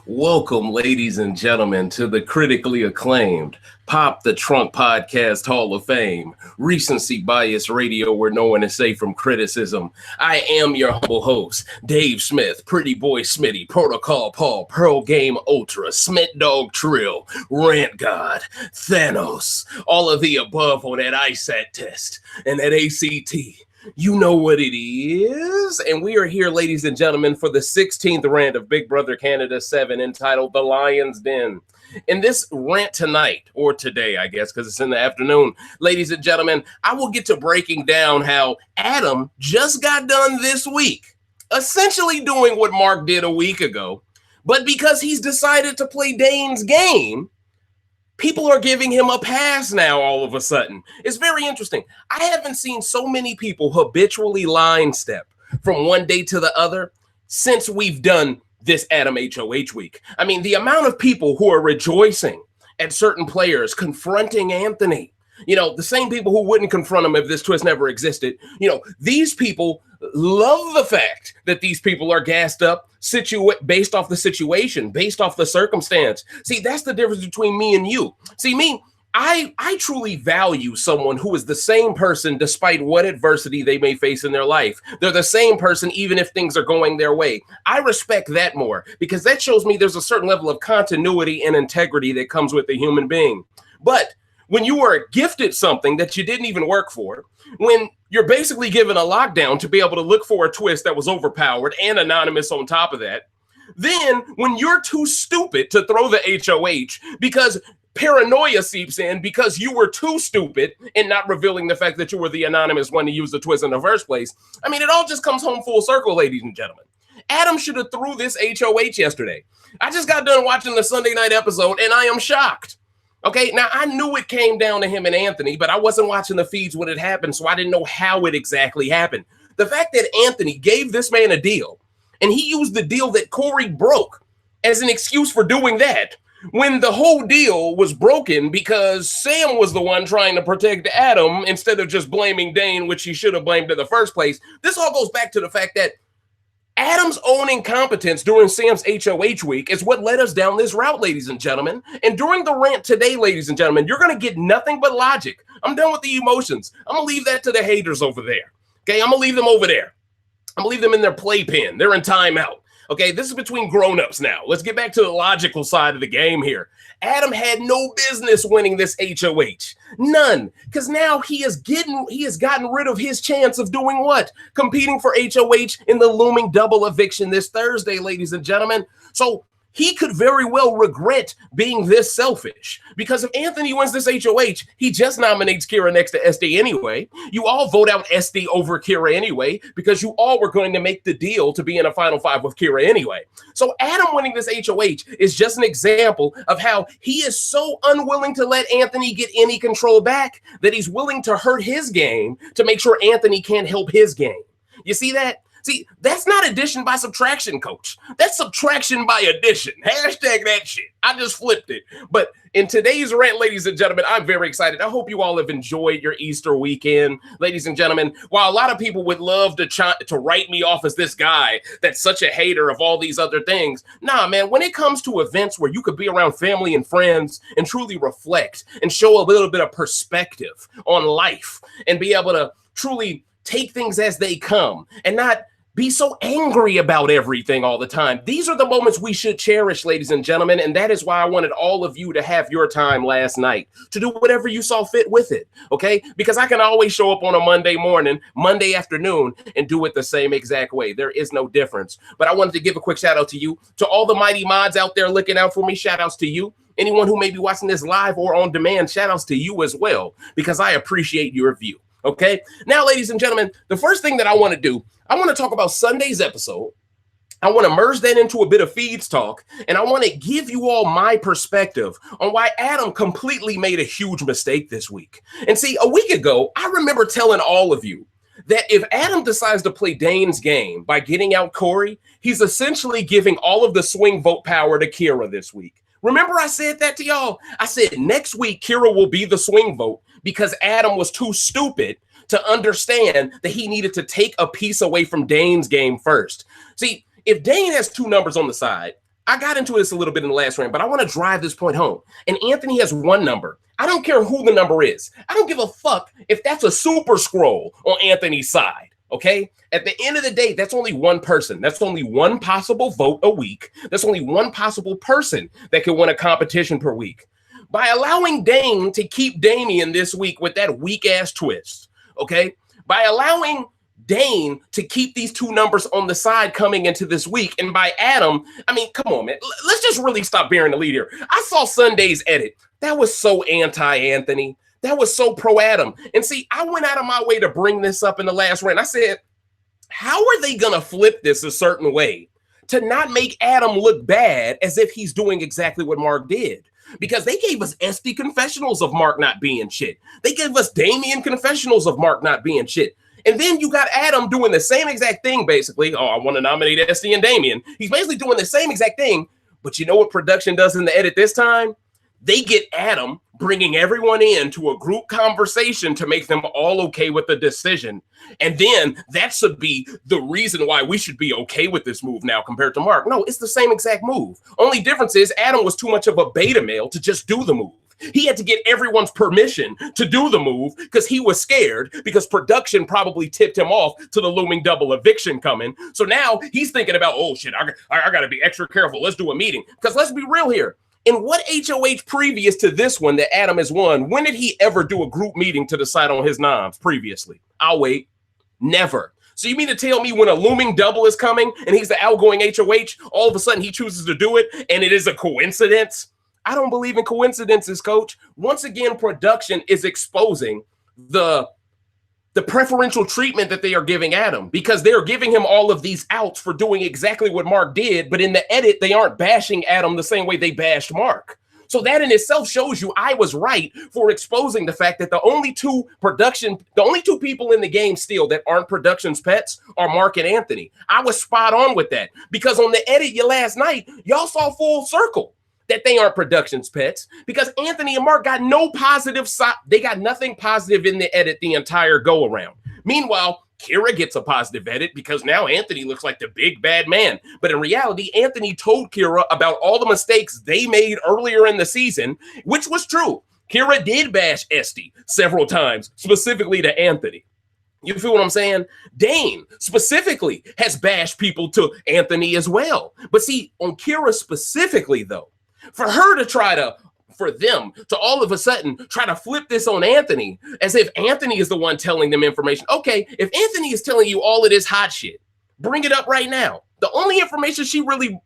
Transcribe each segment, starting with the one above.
Welcome, ladies and gentlemen, to the critically acclaimed Pop the Trunk Podcast Hall of Fame, Recency Bias Radio, where no one is safe from criticism. I am your humble host, Dave Smith, Pretty Boy Smitty, Protocol Paul, Pearl Game Ultra, Smith Dog Trill, Rant God, Thanos, all of the above on that ISAT test and that ACT. You know what it is. And we are here, ladies and gentlemen, for the 16th rant of Big Brother Canada 7 entitled The Lion's Den. In this rant tonight, or today, I guess, because it's in the afternoon, ladies and gentlemen, I will get to breaking down how Adam just got done this week, essentially doing what Mark did a week ago. But because he's decided to play Dane's game, people are giving him a pass now all of a sudden. It's very interesting. I haven't seen so many people habitually line step from one day to the other since we've done this Adam HOH week. I mean, the amount of people who are rejoicing at certain players confronting Anthony, the same people who wouldn't confront him if this twist never existed, these people love the fact that these people are gassed up based off the situation, based off the circumstance. See, that's the difference between me and you. See, I truly value someone who is the same person despite what adversity they may face in their life. They're the same person even if things are going their way. I respect that more because that shows me there's a certain level of continuity and integrity that comes with a human being. But when you are gifted something that you didn't even work for, when you're basically given a lockdown to be able to look for a twist that was overpowered and anonymous on top of that, then when you're too stupid to throw the HOH because paranoia seeps in because you were too stupid in not revealing the fact that you were the anonymous one to use the twist in the first place, I mean, it all just comes home full circle, ladies and gentlemen. Adam should have threw this HOH yesterday. I just got done watching the Sunday night episode and I am shocked. Okay, now I knew it came down to him and Anthony, but I wasn't watching the feeds when it happened, so I didn't know how it exactly happened. The fact that Anthony gave this man a deal, and he used the deal that Corey broke as an excuse for doing that, when the whole deal was broken because Sam was the one trying to protect Adam instead of just blaming Dane, which he should have blamed in the first place. This all goes back to the fact that Adam's own incompetence during Sam's HOH week is what led us down this route, ladies and gentlemen. And during the rant today, ladies and gentlemen, you're going to get nothing but logic. I'm done with the emotions. I'm going to leave that to the haters over there. Okay, I'm going to leave them over there. I'm going to leave them in their playpen. They're in timeout. Okay, this is between grown-ups now. Let's get back to the logical side of the game here. Adam had no business winning this HOH. None. Because now he has gotten rid of his chance of doing what? Competing for HOH in the looming double eviction this Thursday, ladies and gentlemen. So he could very well regret being this selfish because if Anthony wins this HOH, he just nominates Kira next to SD anyway. You all vote out SD over Kira anyway because you all were going to make the deal to be in a Final Five with Kira anyway. So Adam winning this HOH is just an example of how he is so unwilling to let Anthony get any control back that he's willing to hurt his game to make sure Anthony can't help his game. You see that? See, that's not addition by subtraction, coach. That's subtraction by addition. Hashtag that shit. I just flipped it. But in today's rant, ladies and gentlemen, I'm very excited. I hope you all have enjoyed your Easter weekend. Ladies and gentlemen, while a lot of people would love to write me off as this guy that's such a hater of all these other things, nah, man, when it comes to events where you could be around family and friends and truly reflect and show a little bit of perspective on life and be able to truly take things as they come and not be so angry about everything all the time. These are the moments we should cherish, ladies and gentlemen, and that is why I wanted all of you to have your time last night to do whatever you saw fit with it, okay? Because I can always show up on a Monday morning, Monday afternoon, and do it the same exact way. There is no difference. But I wanted to give a quick shout out to you, to all the mighty mods out there looking out for me. Shout outs to you. Anyone who may be watching this live or on demand, shout outs to you as well, because I appreciate your view. Okay, now, ladies and gentlemen, the first thing that I want to do, I want to talk about Sunday's episode. I want to merge that into a bit of feeds talk, and I want to give you all my perspective on why Adam completely made a huge mistake this week. And see, a week ago, I remember telling all of you that if Adam decides to play Dane's game by getting out Corey, he's essentially giving all of the swing vote power to Kira this week. Remember I said that to y'all? I said next week, Kira will be the swing vote because Adam was too stupid to understand that he needed to take a piece away from Dane's game first. See, if Dane has two numbers on the side, I got into this a little bit in the last rant, but I want to drive this point home. And Anthony has one number. I don't care who the number is. I don't give a fuck if that's a super scroll on Anthony's side, okay? At the end of the day, that's only one person. That's only one possible vote a week. That's only one possible person that can win a competition per week. By allowing Dane to keep Damian this week with that weak-ass twist, okay? By allowing Dane to keep these two numbers on the side coming into this week, and by Adam, I mean, come on, man. Let's just really stop bearing the lead here. I saw Sunday's edit. That was so anti-Anthony. That was so pro-Adam. And see, I went out of my way to bring this up in the last rant. I said, how are they going to flip this a certain way to not make Adam look bad as if he's doing exactly what Mark did? Because they gave us SD confessionals of Mark not being shit. They gave us Damian confessionals of Mark not being shit. And then you got Adam doing the same exact thing, basically. Oh, I want to nominate SD and Damian. He's basically doing the same exact thing. But you know what production does in the edit this time? They get Adam bringing everyone in to a group conversation to make them all okay with the decision. And then that should be the reason why we should be okay with this move now compared to Mark. No, it's the same exact move. Only difference is Adam was too much of a beta male to just do the move. He had to get everyone's permission to do the move because he was scared because production probably tipped him off to the looming double eviction coming. So now he's thinking about, oh, shit, I got to be extra careful. Let's do a meeting. Because let's be real here. In what HOH previous to this one that Adam has won, when did he ever do a group meeting to decide on his noms previously? I'll wait. Never. So you mean to tell me when a looming double is coming and he's the outgoing HOH, all of a sudden he chooses to do it and it is a coincidence? I don't believe in coincidences, coach. Once again, production is exposing the preferential treatment that they are giving Adam because they are giving him all of these outs for doing exactly what Mark did. But in the edit, they aren't bashing Adam the same way they bashed Mark. So that in itself shows you I was right for exposing the fact that the only two people in the game still that aren't production's pets are Mark and Anthony. I was spot on with that because on the edit last night, y'all saw full circle that they aren't production's pets because Anthony and Mark got no positive side. They got nothing positive in the edit the entire go around. Meanwhile, Kira gets a positive edit because now Anthony looks like the big bad man. But in reality, Anthony told Kira about all the mistakes they made earlier in the season, which was true. Kira did bash Esty several times, specifically to Anthony. You feel what I'm saying? Dane specifically has bashed people to Anthony as well. But see, on Kira specifically, though, for her to for them to all of a sudden try to flip this on Anthony as if Anthony is the one telling them information. Okay, if Anthony is telling you all of this hot shit, bring it up right now. The only information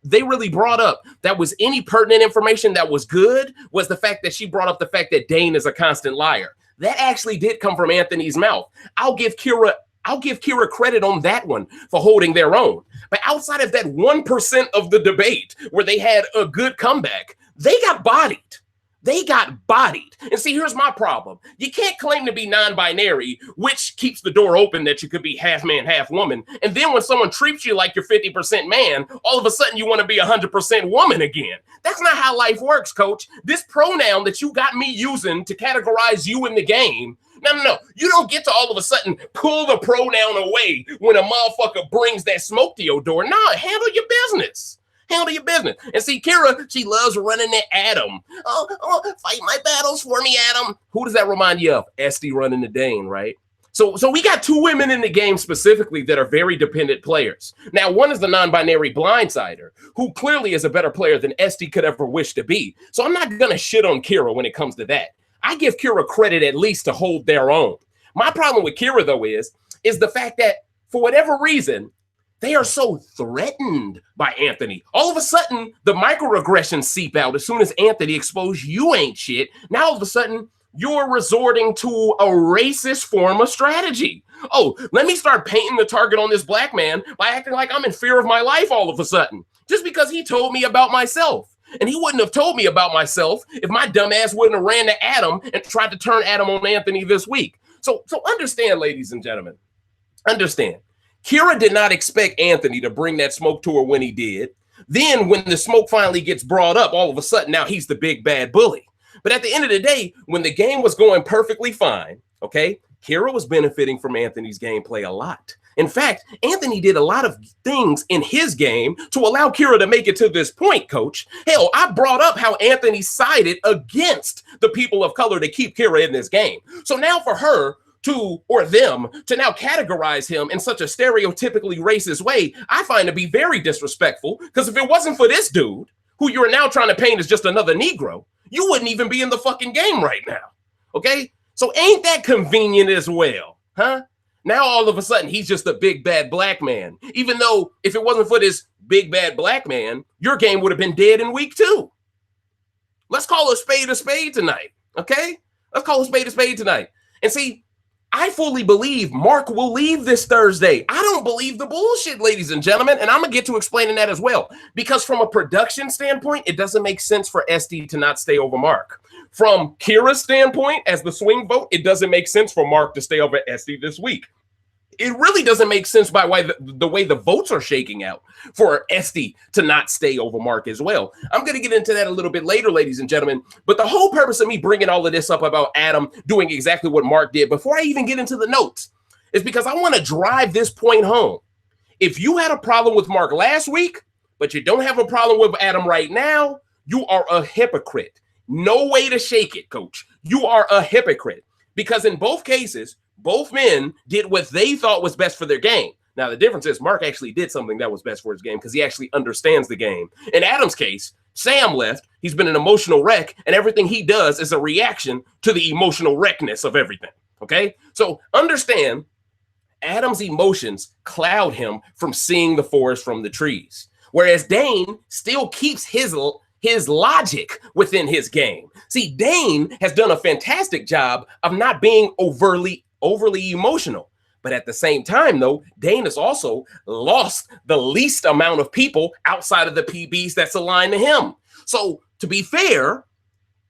they really brought up that was any pertinent information that was good was the fact that she brought up the fact that Dane is a constant liar. That actually did come from Anthony's mouth. I'll give Kira credit on that one for holding their own. But outside of that 1% of the debate where they had a good comeback, they got bodied. They got bodied. And see, here's my problem. You can't claim to be non-binary, which keeps the door open that you could be half man, half woman. And then when someone treats you like you're 50% man, all of a sudden you want to be 100% woman again. That's not how life works, coach. This pronoun that you got me using to categorize you in the game, no. You don't get to all of a sudden pull the pronoun away when a motherfucker brings that smoke to your door. Nah, handle your business. Handle your business. And see, Kira, she loves running at Adam. Oh, fight my battles for me, Adam. Who does that remind you of? Esty running the Dane, right? So we got two women in the game specifically that are very dependent players. Now, one is the non-binary blindsider, who clearly is a better player than Esty could ever wish to be. So I'm not going to shit on Kira when it comes to that. I give Kira credit at least to hold their own. My problem with Kira, though, is the fact that for whatever reason, they are so threatened by Anthony. All of a sudden, the microaggressions seep out as soon as Anthony exposed you ain't shit. Now, all of a sudden, you're resorting to a racist form of strategy. Oh, let me start painting the target on this black man by acting like I'm in fear of my life all of a sudden, just because he told me about myself. And he wouldn't have told me about myself if my dumb ass wouldn't have ran to Adam and tried to turn Adam on Anthony this week. So understand, ladies and gentlemen, understand. Kira did not expect Anthony to bring that smoke to her when he did. Then when the smoke finally gets brought up, all of a sudden now he's the big bad bully. But at the end of the day, when the game was going perfectly fine, okay, Kira was benefiting from Anthony's gameplay a lot. In fact, Anthony did a lot of things in his game to allow Kira to make it to this point, coach. Hell, I brought up how Anthony sided against the people of color to keep Kira in this game. So now for her to, or them, to now categorize him in such a stereotypically racist way, I find to be very disrespectful, because if it wasn't for this dude, who you're now trying to paint as just another Negro, you wouldn't even be in the fucking game right now, okay? So ain't that convenient as well, huh? Now all of a sudden he's just a big bad black man, even though if it wasn't for this big bad black man, your game would have been dead in week 2. Let's call a spade tonight, okay? Let's call a spade tonight. And see, I fully believe Mark will leave this Thursday. I don't believe the bullshit, ladies and gentlemen, and I'm going to get to explaining that as well. Because from a production standpoint, it doesn't make sense for SD to not stay over Mark. From Kira's standpoint, as the swing vote, it doesn't make sense for Mark to stay over SD this week. It really doesn't make sense by why the way the votes are shaking out for SD to not stay over Mark as well. I'm going to get into that a little bit later, ladies and gentlemen. But the whole purpose of me bringing all of this up about Adam doing exactly what Mark did before I even get into the notes is because I want to drive this point home. If you had a problem with Mark last week, but you don't have a problem with Adam right now, you are a hypocrite. No way to shake it, coach. You are a hypocrite, because in both cases, both men did what they thought was best for their game. Now, the difference is Mark actually did something that was best for his game because he actually understands the game. In Adam's case, Sam left. He's been an emotional wreck, and everything he does is a reaction to the emotional wreckness of everything, okay? So understand, Adam's emotions cloud him from seeing the forest from the trees, whereas Dane still keeps his logic within his game. See, Dane has done a fantastic job of not being overly emotional. But at the same time, though, Dane has also lost the least amount of people outside of the PBs that's aligned to him. So to be fair,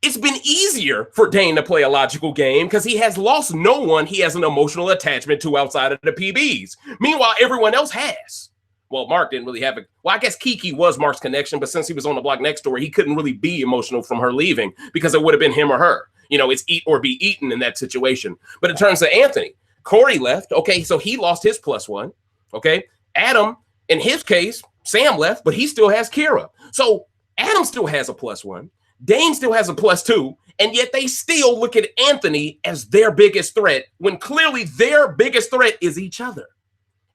it's been easier for Dane to play a logical game because he has lost no one he has an emotional attachment to outside of the PBs. Meanwhile, everyone else has. Well, Mark didn't really have it. Well, I guess Kiki was Mark's connection, but since he was on the block next door, he couldn't really be emotional from her leaving because it would have been him or her. You know, it's eat or be eaten in that situation. But in terms of Anthony, Corey left. Okay, so he lost his +1. Okay, Adam, in his case, Sam left, but he still has Kira. So Adam still has a +1. Dane still has a +2. And yet they still look at Anthony as their biggest threat when clearly their biggest threat is each other.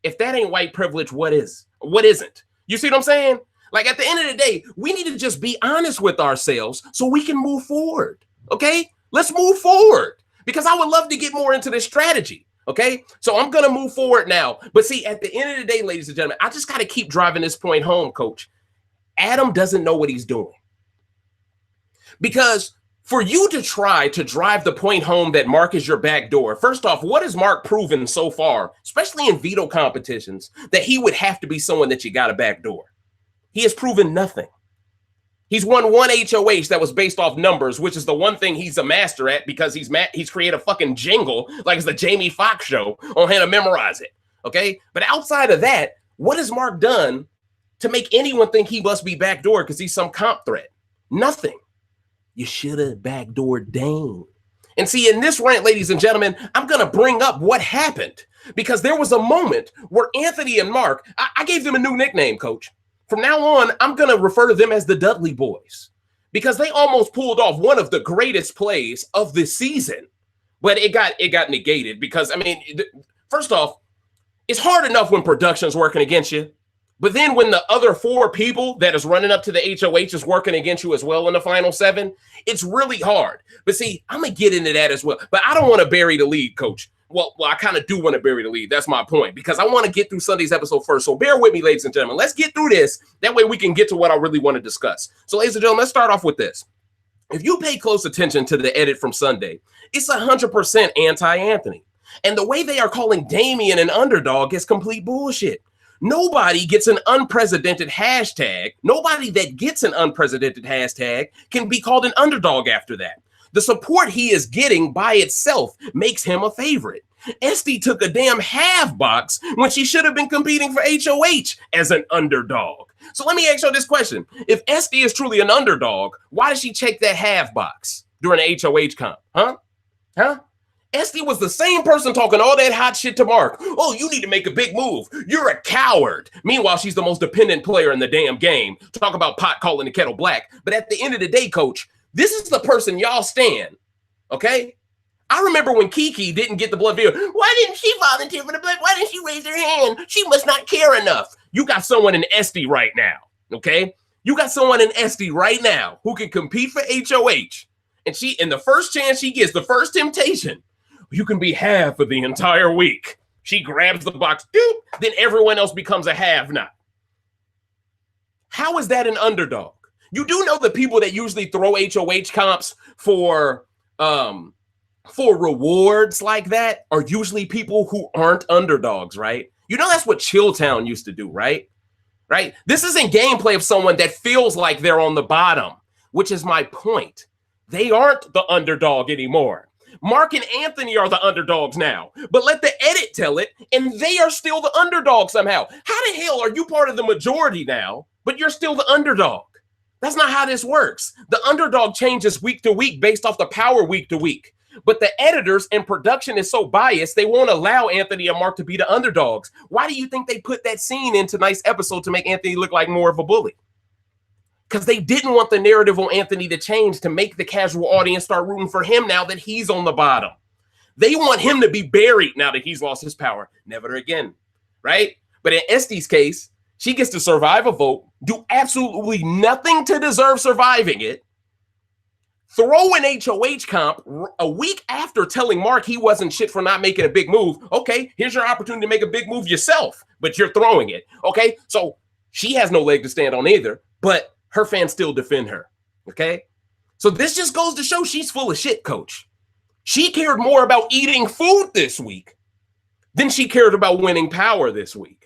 If that ain't white privilege, what is? What isn't? You see what I'm saying? Like at the end of the day, we need to just be honest with ourselves so we can move forward. Okay? Let's move forward because I would love to get more into this strategy. Okay, so I'm going to move forward now. But see, at the end of the day, ladies and gentlemen, I just got to keep driving this point home, coach. Adam doesn't know what he's doing. Because for you to try to drive the point home that Mark is your back door, first off, what has Mark proven so far, especially in veto competitions, that he would have to be someone that you got a back door? He has proven nothing. He's won one HOH that was based off numbers, which is the one thing he's a master at because he's created a fucking jingle like it's the Jamie Foxx show on how to memorize it. Okay. But outside of that, what has Mark done to make anyone think he must be backdoor because he's some comp threat? Nothing. You should have backdoored Dane. And see, in this rant, ladies and gentlemen, I'm going to bring up what happened because there was a moment where Anthony and Mark, I gave them a new nickname, coach. From now on, I'm going to refer to them as the Dudley Boys because they almost pulled off one of the greatest plays of the season. But it got negated because, I mean, first off, it's hard enough when production's working against you. But then when the other 4 people that is running up to the HOH is working against you as well in the final 7, it's really hard. But see, I'm going to get into that as well. But I don't want to bury the lead, coach. Well, I kind of do want to bury the lead. That's my point, because I want to get through Sunday's episode first. So bear with me, ladies and gentlemen. Let's get through this. That way we can get to what I really want to discuss. So, ladies and gentlemen, let's start off with this. If you pay close attention to the edit from Sunday, it's 100% anti-Anthony. And the way they are calling Damian an underdog is complete bullshit. Nobody gets an unprecedented hashtag. Nobody that gets an unprecedented hashtag can be called an underdog after that. The support he is getting by itself makes him a favorite. Esty took a damn half box when she should have been competing for HOH as an underdog. So let me ask you this question. If Esty is truly an underdog, why did she check that half box during the HOH comp? Huh? Esty was the same person talking all that hot shit to Mark. Oh, you need to make a big move. You're a coward. Meanwhile, she's the most dependent player in the damn game. Talk about pot calling the kettle black. But at the end of the day, coach, this is the person y'all stand. Okay? I remember when Kiki didn't get the blood video. Why didn't she volunteer for the blood? Why didn't she raise her hand? She must not care enough. You got someone in Esty right now. Okay? You got someone in Esty right now who can compete for HOH. And she, in the first chance she gets, the first temptation, you can be half of the entire week. She grabs the box, doop, then everyone else becomes a have-not. How is that an underdog? You do know the people that usually throw HOH comps for rewards like that are usually people who aren't underdogs, right? You know that's what Chilltown used to do, right? Right? This isn't gameplay of someone that feels like they're on the bottom, which is my point. They aren't the underdog anymore. Mark and Anthony are the underdogs now, but let the edit tell it, and they are still the underdog somehow. How the hell are you part of the majority now, but you're still the underdog? That's not how this works. The underdog changes week to week based off the power week to week. But the editors and production is so biased, they won't allow Anthony and Mark to be the underdogs. Why do you think they put that scene in tonight's episode to make Anthony look like more of a bully? Because they didn't want the narrative on Anthony to change to make the casual audience start rooting for him now that he's on the bottom. They want him to be buried now that he's lost his power. Never again, right? But in Esty's case, she gets to survive a vote, do absolutely nothing to deserve surviving it, throw an HOH comp a week after telling Mark he wasn't shit for not making a big move. Okay, here's your opportunity to make a big move yourself, but you're throwing it. Okay, so she has no leg to stand on either, but her fans still defend her, okay? So this just goes to show she's full of shit, coach. She cared more about eating food this week than she cared about winning power this week.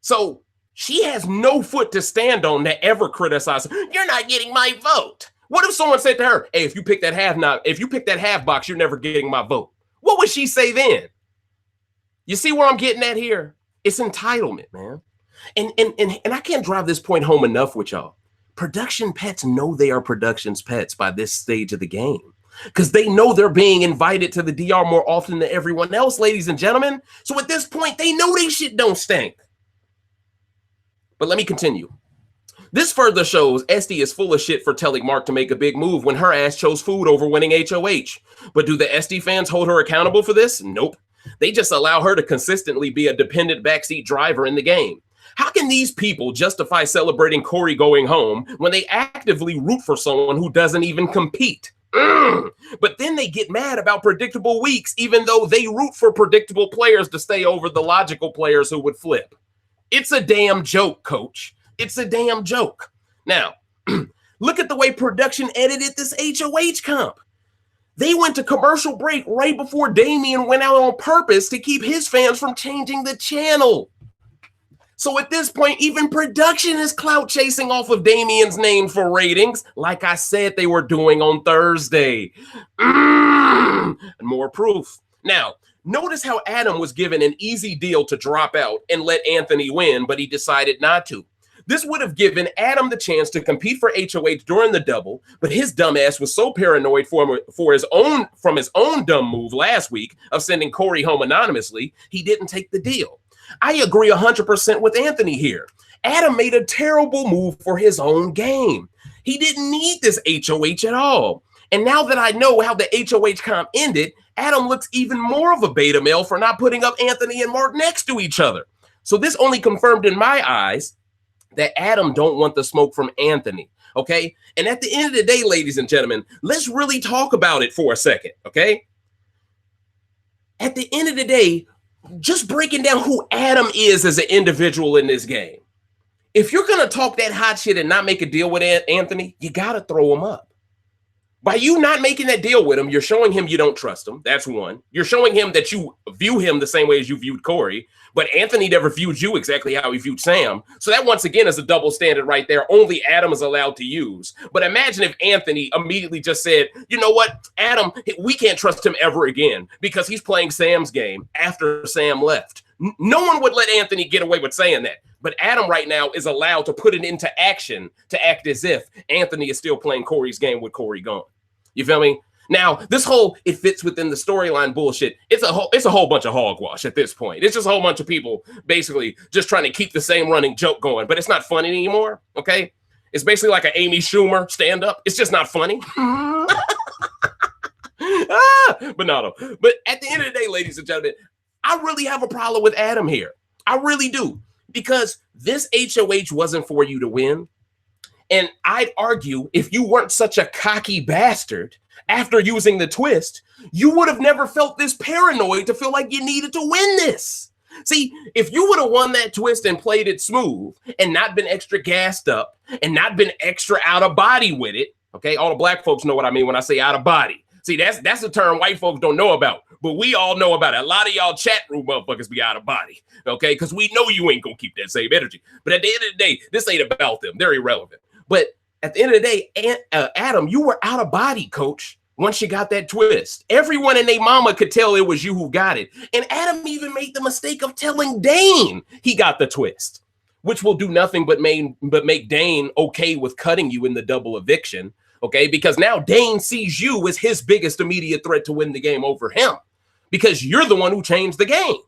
So she has no foot to stand on to ever criticize her. You're not getting my vote. What if someone said to her, hey, if you pick that half box, you're never getting my vote? What would she say then? You see where I'm getting at here? It's entitlement, man. And I can't drive this point home enough with y'all. Production pets know they are production's pets by this stage of the game because they know they're being invited to the DR more often than everyone else, ladies and gentlemen. So at this point, they know they shit don't stink. But let me continue. This further shows Esty is full of shit for telling Mark to make a big move when her ass chose food over winning HOH. But do the Esty fans hold her accountable for this? Nope. They just allow her to consistently be a dependent backseat driver in the game. How can these people justify celebrating Corey going home when they actively root for someone who doesn't even compete? But then they get mad about predictable weeks, even though they root for predictable players to stay over the logical players who would flip. It's a damn joke, coach. It's a damn joke. Now, look at the way production edited this HOH comp. They went to commercial break right before Damien went out on purpose to keep his fans from changing the channel. So at this point, even production is clout chasing off of Damien's name for ratings, like I said they were doing on Thursday. And more proof. Now, notice how Adam was given an easy deal to drop out and let Anthony win, but he decided not to. This would have given Adam the chance to compete for HOH during the double, but his dumbass was so paranoid from his own dumb move last week of sending Corey home anonymously, he didn't take the deal. I agree 100% with Anthony here. Adam made a terrible move for his own game. He didn't need this HOH at all. And now that I know how the HOH comp ended, Adam looks even more of a beta male for not putting up Anthony and Mark next to each other. So this only confirmed in my eyes that Adam don't want the smoke from Anthony, okay? And at the end of the day, ladies and gentlemen, let's really talk about it for a second, okay? At the end of the day, just breaking down who Adam is as an individual in this game. If you're going to talk that hot shit and not make a deal with Anthony, you got to throw him up. By you not making that deal with him, you're showing him you don't trust him. That's one. You're showing him that you view him the same way as you viewed Corey, but Anthony never viewed you exactly how he viewed Sam. So that once again is a double standard right there. Only Adam is allowed to use. But imagine if Anthony immediately just said, you know what, Adam, we can't trust him ever again because he's playing Sam's game after Sam left. No one would let Anthony get away with saying that. But Adam right now is allowed to put it into action to act as if Anthony is still playing Corey's game with Corey gone. You feel me? Now, this whole it fits within the storyline bullshit. It's a whole bunch of hogwash at this point. It's just a whole bunch of people basically just trying to keep the same running joke going, but it's not funny anymore. Okay, it's basically like an Amy Schumer stand up. It's just not funny. But no. But at the end of the day, ladies and gentlemen, I really have a problem with Adam here. I really do, because this HOH wasn't for you to win. And I'd argue if you weren't such a cocky bastard after using the twist, you would have never felt this paranoid to feel like you needed to win this. See, if you would have won that twist and played it smooth and not been extra gassed up and not been extra out of body with it, okay, all the black folks know what I mean when I say out of body. See, that's a term white folks don't know about, but we all know about it. A lot of y'all chat room motherfuckers be out of body, okay, because we know you ain't gonna keep that same energy. But at the end of the day, this ain't about them. They're irrelevant. But at the end of the day, Adam, you were out of body, coach, once you got that twist. Everyone and their mama could tell it was you who got it. And Adam even made the mistake of telling Dane he got the twist, which will do nothing but make Dane okay with cutting you in the double eviction, okay? Because now Dane sees you as his biggest immediate threat to win the game over him, because you're the one who changed the game.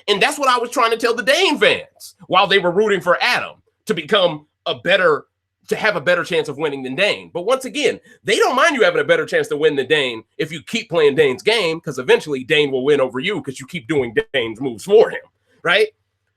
And that's what I was trying to tell the Dane fans while they were rooting for Adam to have a better chance of winning than Dane. But once again, they don't mind you having a better chance to win than Dane if you keep playing Dane's game, because eventually Dane will win over you because you keep doing Dane's moves for him, right?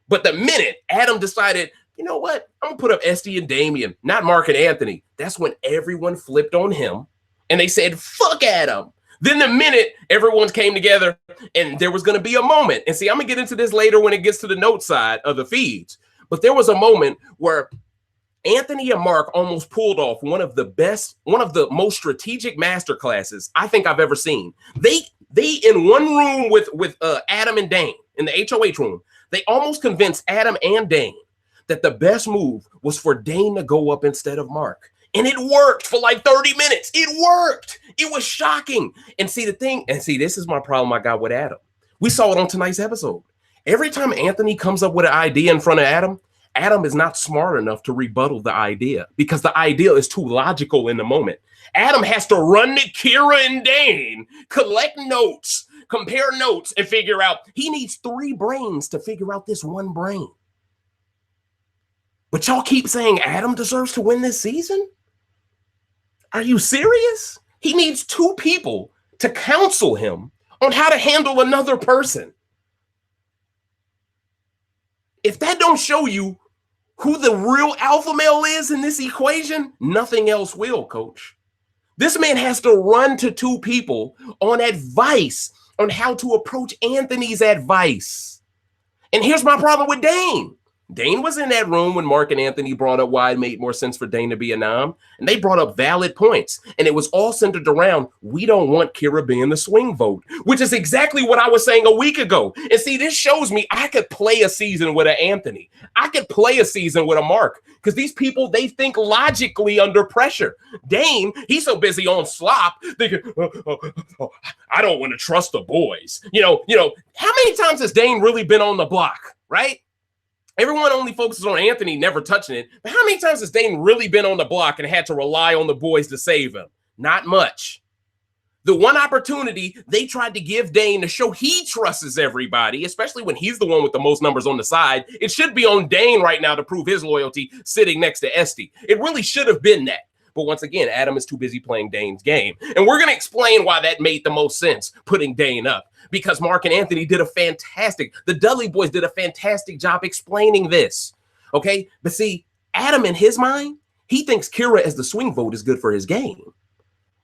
But the minute Adam decided, you know what, I'm going to put up Esty and Damian, not Mark and Anthony, that's when everyone flipped on him and they said, fuck Adam. Then the minute everyone came together and there was going to be a moment, and see, I'm going to get into this later when it gets to the note side of the feeds, but there was a moment where Anthony and Mark almost pulled off one of the most strategic masterclasses I think I've ever seen. They in one room with Adam and Dane in the HOH room, they almost convinced Adam and Dane that the best move was for Dane to go up instead of Mark. And it worked for like 30 minutes. It worked. It was shocking. And see, this is my problem I got with Adam. We saw it on tonight's episode. Every time Anthony comes up with an idea in front of Adam is not smart enough to rebuttal the idea because the idea is too logical in the moment. Adam has to run to Kira and Dane, collect notes, compare notes, and figure out. He needs 3 brains to figure out this one brain. But y'all keep saying Adam deserves to win this season? Are you serious? He needs 2 people to counsel him on how to handle another person. If that don't show you who the real alpha male is in this equation, nothing else will, coach. This man has to run to 2 people on advice on how to approach Anthony's advice. And here's my problem with Dane. Dane was in that room when Mark and Anthony brought up why it made more sense for Dane to be a nom, and they brought up valid points, and it was all centered around, we don't want Kira being the swing vote, which is exactly what I was saying a week ago. And see, this shows me I could play a season with an Anthony. I could play a season with a Mark, because these people, they think logically under pressure. Dane, he's so busy on slop, thinking, I don't want to trust the boys. You know, how many times has Dane really been on the block, right? Everyone only focuses on Anthony never touching it. But how many times has Dane really been on the block and had to rely on the boys to save him? Not much. The one opportunity they tried to give Dane to show he trusts everybody, especially when he's the one with the most numbers on the side, it should be on Dane right now to prove his loyalty sitting next to Esty. It really should have been that. But once again, Adam is too busy playing Dane's game. And we're going to explain why that made the most sense, putting Dane up. Because Mark and Anthony the Dudley boys did a fantastic job explaining this. Okay? But see, Adam in his mind, he thinks Kira as the swing vote is good for his game.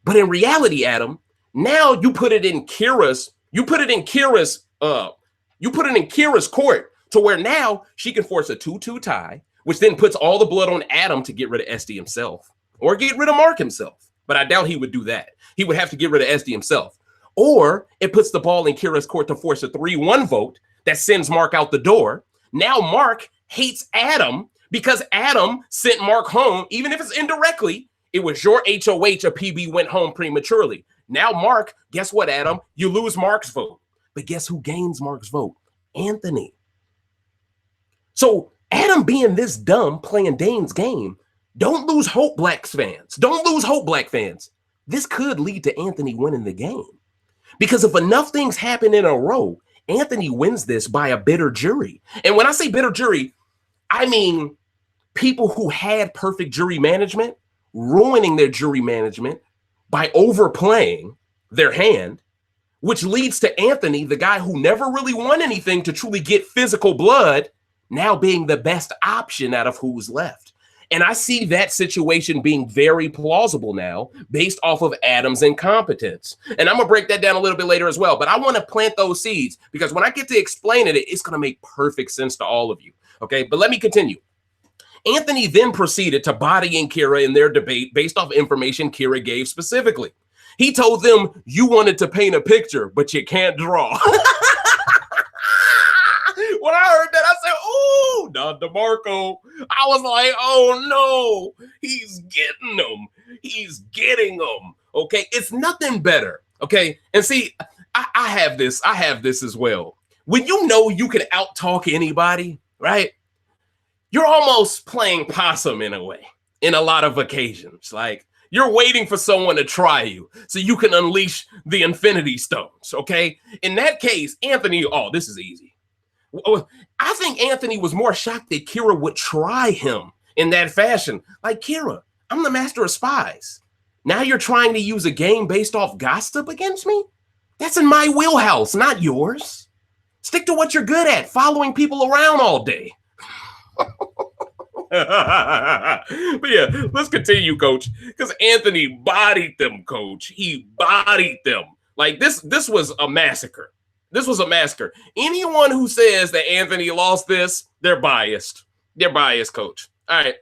But in reality, Adam, now you put it in Kira's court to where now she can force a 2-2 tie, which then puts all the blood on Adam to get rid of Esty himself. Or get rid of Mark himself. But I doubt he would do that. He would have to get rid of Esty himself. Or it puts the ball in Kira's court to force a 3-1 vote that sends Mark out the door. Now Mark hates Adam because Adam sent Mark home, even if it's indirectly. It was your HOH, a PB went home prematurely. Now Mark, guess what, Adam? You lose Mark's vote. But guess who gains Mark's vote? Anthony. So Adam being this dumb playing Dane's game, don't lose hope, black fans. Don't lose hope, black fans. this could lead to Anthony winning the game. Because if enough things happen in a row, Anthony wins this by a bitter jury. And when I say bitter jury, I mean people who had perfect jury management ruining their jury management by overplaying their hand, which leads to Anthony, the guy who never really won anything to truly get physical blood, now being the best option out of who's left. And I see that situation being very plausible now based off of Adam's incompetence. And I'm going to break that down a little bit later as well. But I want to plant those seeds because when I get to explain it, it's going to make perfect sense to all of you. Okay, but let me continue. Anthony then proceeded to body and Kira in their debate based off information Kira gave specifically. He told them, you wanted to paint a picture, but you can't draw. When I heard that, I said, "Oh, Don DeMarco." I was like, "Oh no, he's getting them. He's getting them." Okay, it's nothing better. Okay, and see, I have this. I have this as well. When you know you can out-talk anybody, right? You're almost playing possum in a way, in a lot of occasions. Like you're waiting for someone to try you so you can unleash the Infinity Stones. Okay, in that case, Anthony. Oh, this is easy. I think Anthony was more shocked that Kira would try him in that fashion. Like, Kira, I'm the master of spies. Now you're trying to use a game based off gossip against me? That's in my wheelhouse, not yours. Stick to what you're good at, following people around all day. But yeah, let's continue, Coach, because Anthony bodied them, Coach. He bodied them. Like, this was a massacre. This was a massacre. Anyone who says that Anthony lost this, they're biased. They're biased, Coach. All right.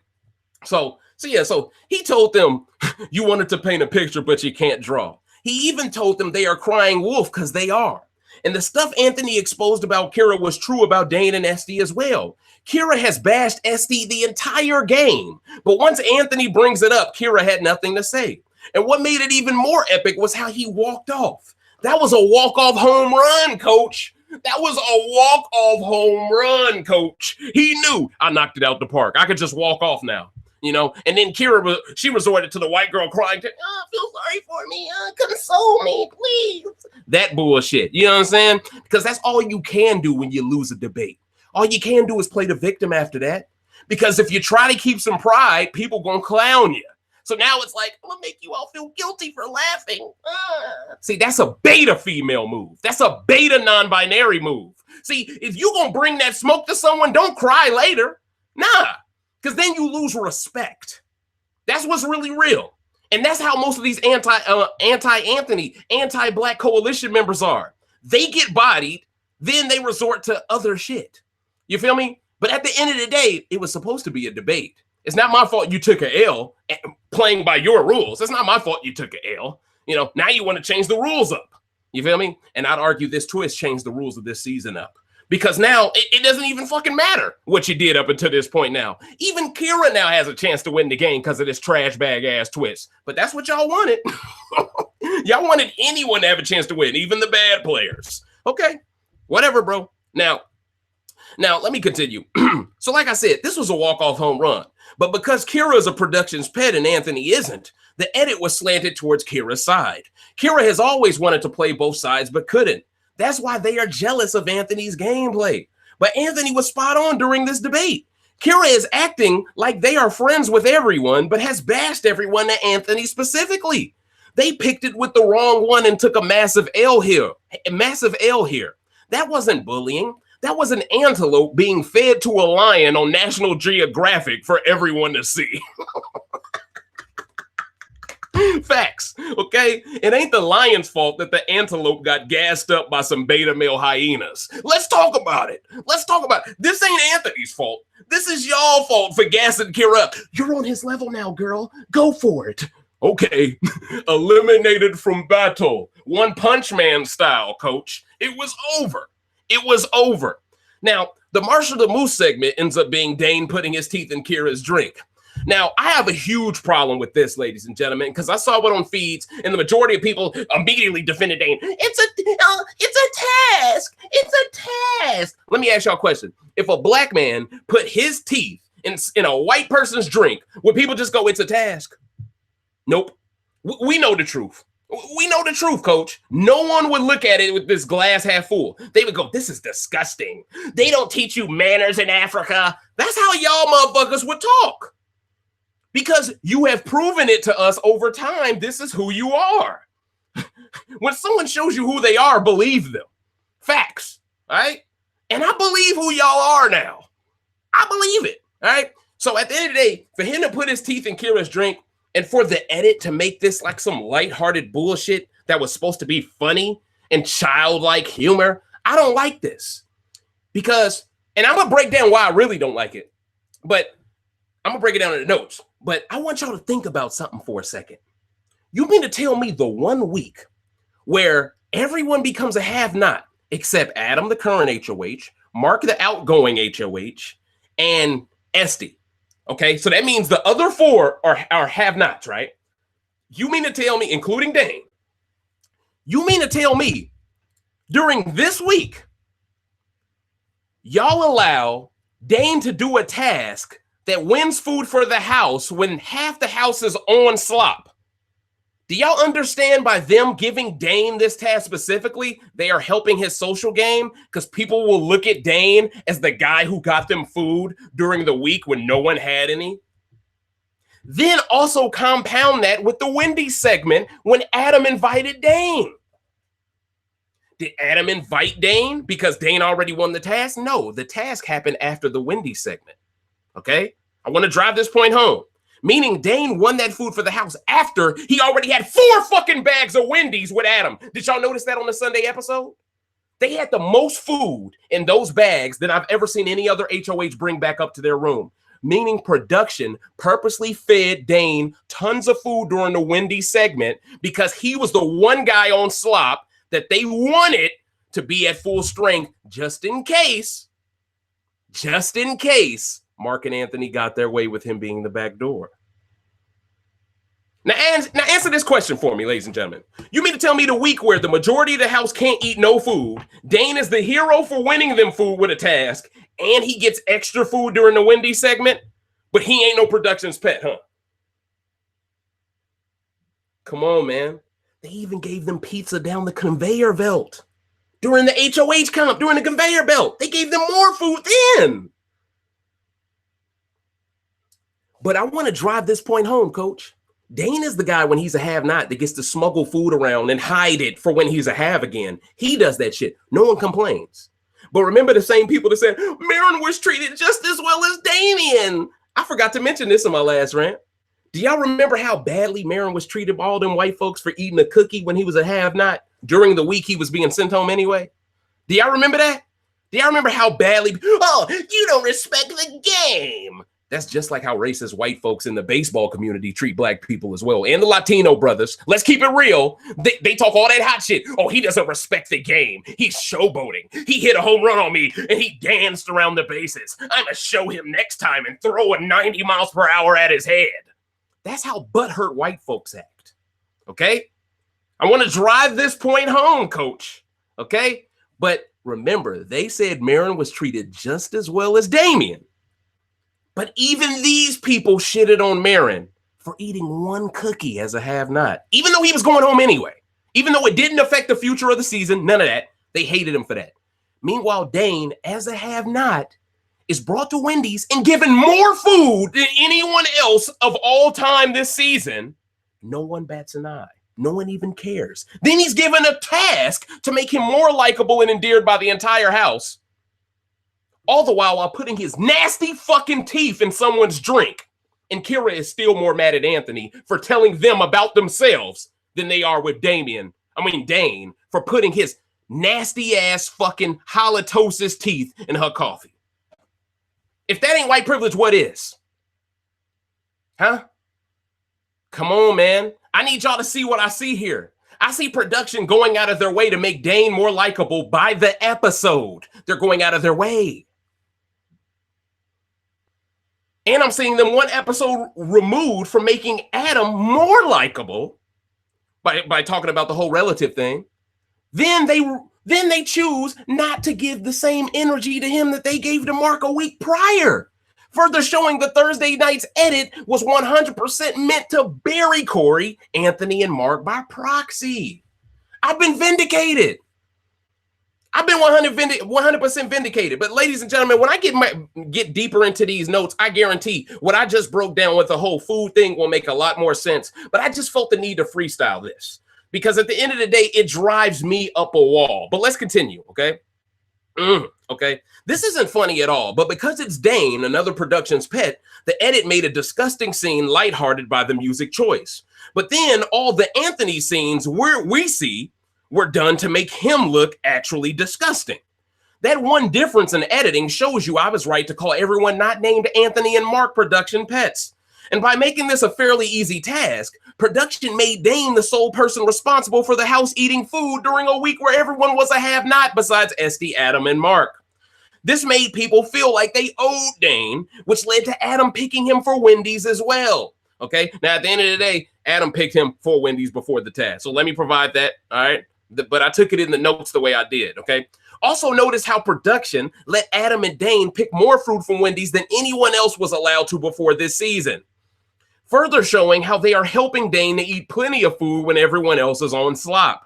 So he told them, you wanted to paint a picture, but you can't draw. He even told them they are crying wolf because they are. And the stuff Anthony exposed about Kira was true about Dane and SD as well. Kira has bashed SD the entire game. But once Anthony brings it up, Kira had nothing to say. And what made it even more epic was how he walked off. That was a walk-off home run, Coach. That was a walk-off home run, Coach. He knew I knocked it out the park. I could just walk off now, you know. And then Kira, she resorted to the white girl crying, feel sorry for me. Console me, please. That bullshit. You know what I'm saying? Because that's all you can do when you lose a debate. All you can do is play the victim after that. Because if you try to keep some pride, people gonna clown you. So now it's like, I'm going to make you all feel guilty for laughing. See, that's a beta female move. That's a beta non-binary move. See, if you're going to bring that smoke to someone, don't cry later. Nah, because then you lose respect. That's what's really real. And that's how most of these anti-Anthony, anti-Black coalition members are. They get bodied, then they resort to other shit. You feel me? But at the end of the day, it was supposed to be a debate. It's not my fault you took an L playing by your rules. It's not my fault you took an L. You know, now you want to change the rules up. You feel me? And I'd argue this twist changed the rules of this season up. Because now it doesn't even fucking matter what you did up until this point now. Even Kira now has a chance to win the game because of this trash bag ass twist. But that's what y'all wanted. Y'all wanted anyone to have a chance to win, even the bad players. Okay, whatever, bro. Now, let me continue. So like I said, this was a walk-off home run. But because Kira is a production's pet and Anthony isn't, the edit was slanted towards Kira's side. Kira has always wanted to play both sides, but couldn't. That's why they are jealous of Anthony's gameplay. But Anthony was spot on during this debate. Kira is acting like they are friends with everyone, but has bashed everyone to Anthony specifically. They picked it with the wrong one and took a massive L here. That wasn't bullying. That was an antelope being fed to a lion on National Geographic for everyone to see. Facts, okay? It ain't the lion's fault that the antelope got gassed up by some beta male hyenas. Let's talk about it. This ain't Anthony's fault. This is y'all fault for gassing Kira up. You're on his level now, girl. Go for it. Okay, eliminated from battle. One Punch Man style, Coach. It was over. Now, the Marshall the Moose segment ends up being Dane putting his teeth in Kira's drink. Now, I have a huge problem with this, ladies and gentlemen, because I saw it on feeds, and the majority of people immediately defended Dane. It's a task. Let me ask y'all a question. If a black man put his teeth in a white person's drink, would people just go, it's a task? Nope. We know the truth. We know the truth, coach. No one would look at it with this glass half full. They would go, this is disgusting. They don't teach you manners in Africa. That's how y'all motherfuckers would talk. Because you have proven it to us over time. This is who you are. When someone shows you who they are, believe them. Facts, right? And I believe who y'all are now. I believe it, right? So at the end of the day, for him to put his teeth in Kira's drink and for the edit to make this like some lighthearted bullshit that was supposed to be funny and childlike humor, I don't like this. Because, and I'm going to break down why I really don't like it, but I'm going to break it down in the notes. But I want y'all to think about something for a second. You mean to tell me the 1 week where everyone becomes a have-not except Adam, the current HOH, Mark, the outgoing HOH, and Esty. Okay, so that means the other 4 are have-nots, right? You mean to tell me, including Dane, you mean to tell me during this week, y'all allow Dane to do a task that wins food for the house when half the house is on slop? Do y'all understand by them giving Dane this task specifically, they are helping his social game? Because people will look at Dane as the guy who got them food during the week when no one had any. Then also compound that with the Wendy's segment when Adam invited Dane. Did Adam invite Dane because Dane already won the task? No, the task happened after the Wendy's segment. Okay? I want to drive this point home. Meaning Dane won that food for the house after he already had 4 fucking bags of Wendy's with Adam. Did y'all notice that on the Sunday episode? They had the most food in those bags than I've ever seen any other HOH bring back up to their room. Meaning production purposely fed Dane tons of food during the Wendy's segment because he was the one guy on slop that they wanted to be at full strength just in case Mark and Anthony got their way with him being the back door. Now answer this question for me, ladies and gentlemen. You mean to tell me the week where the majority of the house can't eat no food, Dane is the hero for winning them food with a task, and he gets extra food during the Wendy's segment, but he ain't no production's pet, huh? Come on, man. They even gave them pizza down the conveyor belt. During the HOH count, during the conveyor belt. They gave them more food then. But I want to drive this point home, coach. Dane is the guy when he's a have-not that gets to smuggle food around and hide it for when he's a have again. He does that shit. No one complains. But remember the same people that said, Marin was treated just as well as Damien. I forgot to mention this in my last rant. Do y'all remember how badly Marin was treated by all them white folks for eating a cookie when he was a have-not during the week he was being sent home anyway? Do y'all remember that? Do y'all remember how badly, oh, you don't respect the game? That's just like how racist white folks in the baseball community treat black people as well. And the Latino brothers. Let's keep it real. They talk all that hot shit. Oh, he doesn't respect the game. He's showboating. He hit a home run on me and he danced around the bases. I'm going to show him next time and throw a 90 miles per hour at his head. That's how butthurt white folks act. Okay? I want to drive this point home, coach. Okay? But remember, they said Marin was treated just as well as Damien. But even these people shitted on Marin for eating one cookie as a have-not, even though he was going home anyway. Even though it didn't affect the future of the season, none of that. They hated him for that. Meanwhile, Dane, as a have-not, is brought to Wendy's and given more food than anyone else of all time this season. No one bats an eye. No one even cares. Then he's given a task to make him more likable and endeared by the entire house. All the while putting his nasty fucking teeth in someone's drink. And Kira is still more mad at Anthony for telling them about themselves than they are with Dane, for putting his nasty ass fucking halitosis teeth in her coffee. If that ain't white privilege, what is? Huh? Come on, man. I need y'all to see what I see here. I see production going out of their way to make Dane more likable by the episode. They're going out of their way. And I'm seeing them one episode removed from making Adam more likable by talking about the whole relative thing. Then they choose not to give the same energy to him that they gave to Mark a week prior. further showing the Thursday night's edit was 100% meant to bury Corey, Anthony, and Mark by proxy. I've been vindicated. I've been 100% vindicated. But ladies and gentlemen, when I get deeper into these notes, I guarantee what I just broke down with the whole food thing will make a lot more sense. But I just felt the need to freestyle this because at the end of the day, it drives me up a wall. But let's continue, okay? Okay, this isn't funny at all, but because it's Dane, another production's pet, the edit made a disgusting scene lighthearted by the music choice. But then all the Anthony scenes we see were done to make him look actually disgusting. That one difference in editing shows you I was right to call everyone not named Anthony and Mark production pets. And by making this a fairly easy task, production made Dane the sole person responsible for the house eating food during a week where everyone was a have-not besides Esty, Adam, and Mark. This made people feel like they owed Dane, which led to Adam picking him for Wendy's as well. Okay, now at the end of the day, Adam picked him for Wendy's before the task. So let me provide that, all right? But I took it in the notes the way I did, okay? Also notice how production let Adam and Dane pick more food from Wendy's than anyone else was allowed to before this season. Further showing how they are helping Dane to eat plenty of food when everyone else is on slop.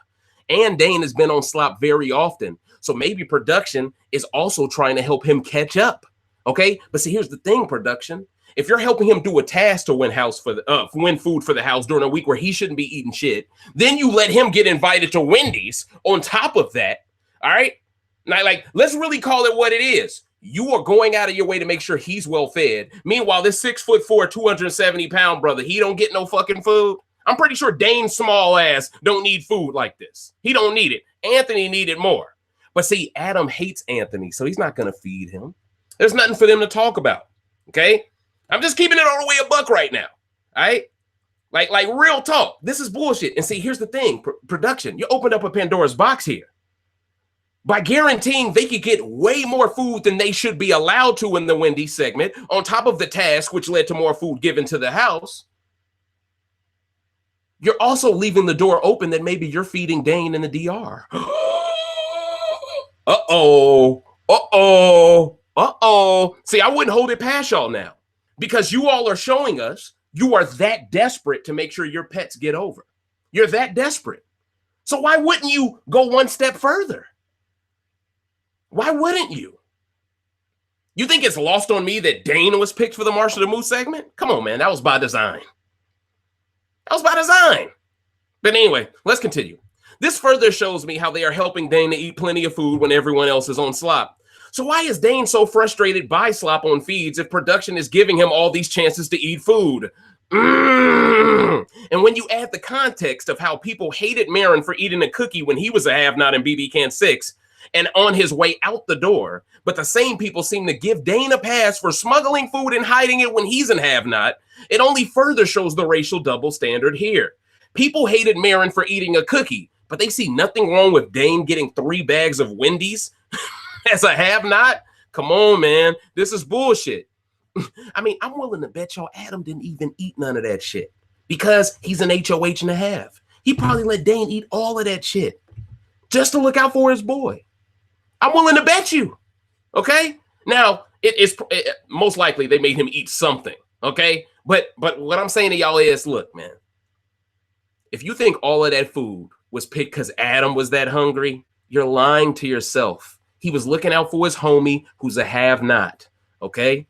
And Dane has been on slop very often. So maybe production is also trying to help him catch up. Okay? But see, here's the thing, production. If you're helping him do a task to win food for the house during a week where he shouldn't be eating shit, then you let him get invited to Wendy's on top of that. All right? Now, like, let's really call it what it is. You are going out of your way to make sure he's well fed. Meanwhile, this 6'4", 270-pound brother, he don't get no fucking food. I'm pretty sure Dane's small ass don't need food like this. He don't need it. Anthony needed more. But see, Adam hates Anthony, so he's not going to feed him. There's nothing for them to talk about. Okay? I'm just keeping it all the way a buck right now. All right? Like real talk. This is bullshit. And see, here's the thing. Production, you opened up a Pandora's box here. By guaranteeing they could get way more food than they should be allowed to in the Wendy's segment, on top of the task, which led to more food given to the house, you're also leaving the door open that maybe you're feeding Dane in the DR. See, I wouldn't hold it past y'all now because you all are showing us you are that desperate to make sure your pets get over. You're that desperate. So why wouldn't you go one step further? Why wouldn't you? You think it's lost on me that Dane was picked for the Marshall the Moose segment? Come on, man. That was by design. That was by design. But anyway, let's continue. This further shows me how they are helping Dane to eat plenty of food when everyone else is on slop. So why is Dane so frustrated by slop on feeds if production is giving him all these chances to eat food? And when you add the context of how people hated Marin for eating a cookie when he was a have-not in BBCAN7, and on his way out the door, but the same people seem to give Dane a pass for smuggling food and hiding it when he's an have-not, it only further shows the racial double standard here. People hated Marin for eating a cookie, but they see nothing wrong with Dane getting 3 bags of Wendy's as a have-not? Come on, man. This is bullshit. I mean, I'm willing to bet y'all Adam didn't even eat none of that shit because he's an HOH and a half. He probably let Dane eat all of that shit just to look out for his boy. I'm willing to bet you, okay? Now, it most likely they made him eat something, okay? But what I'm saying to y'all is, look, man, if you think all of that food was picked because Adam was that hungry, you're lying to yourself. He was looking out for his homie who's a have-not, okay?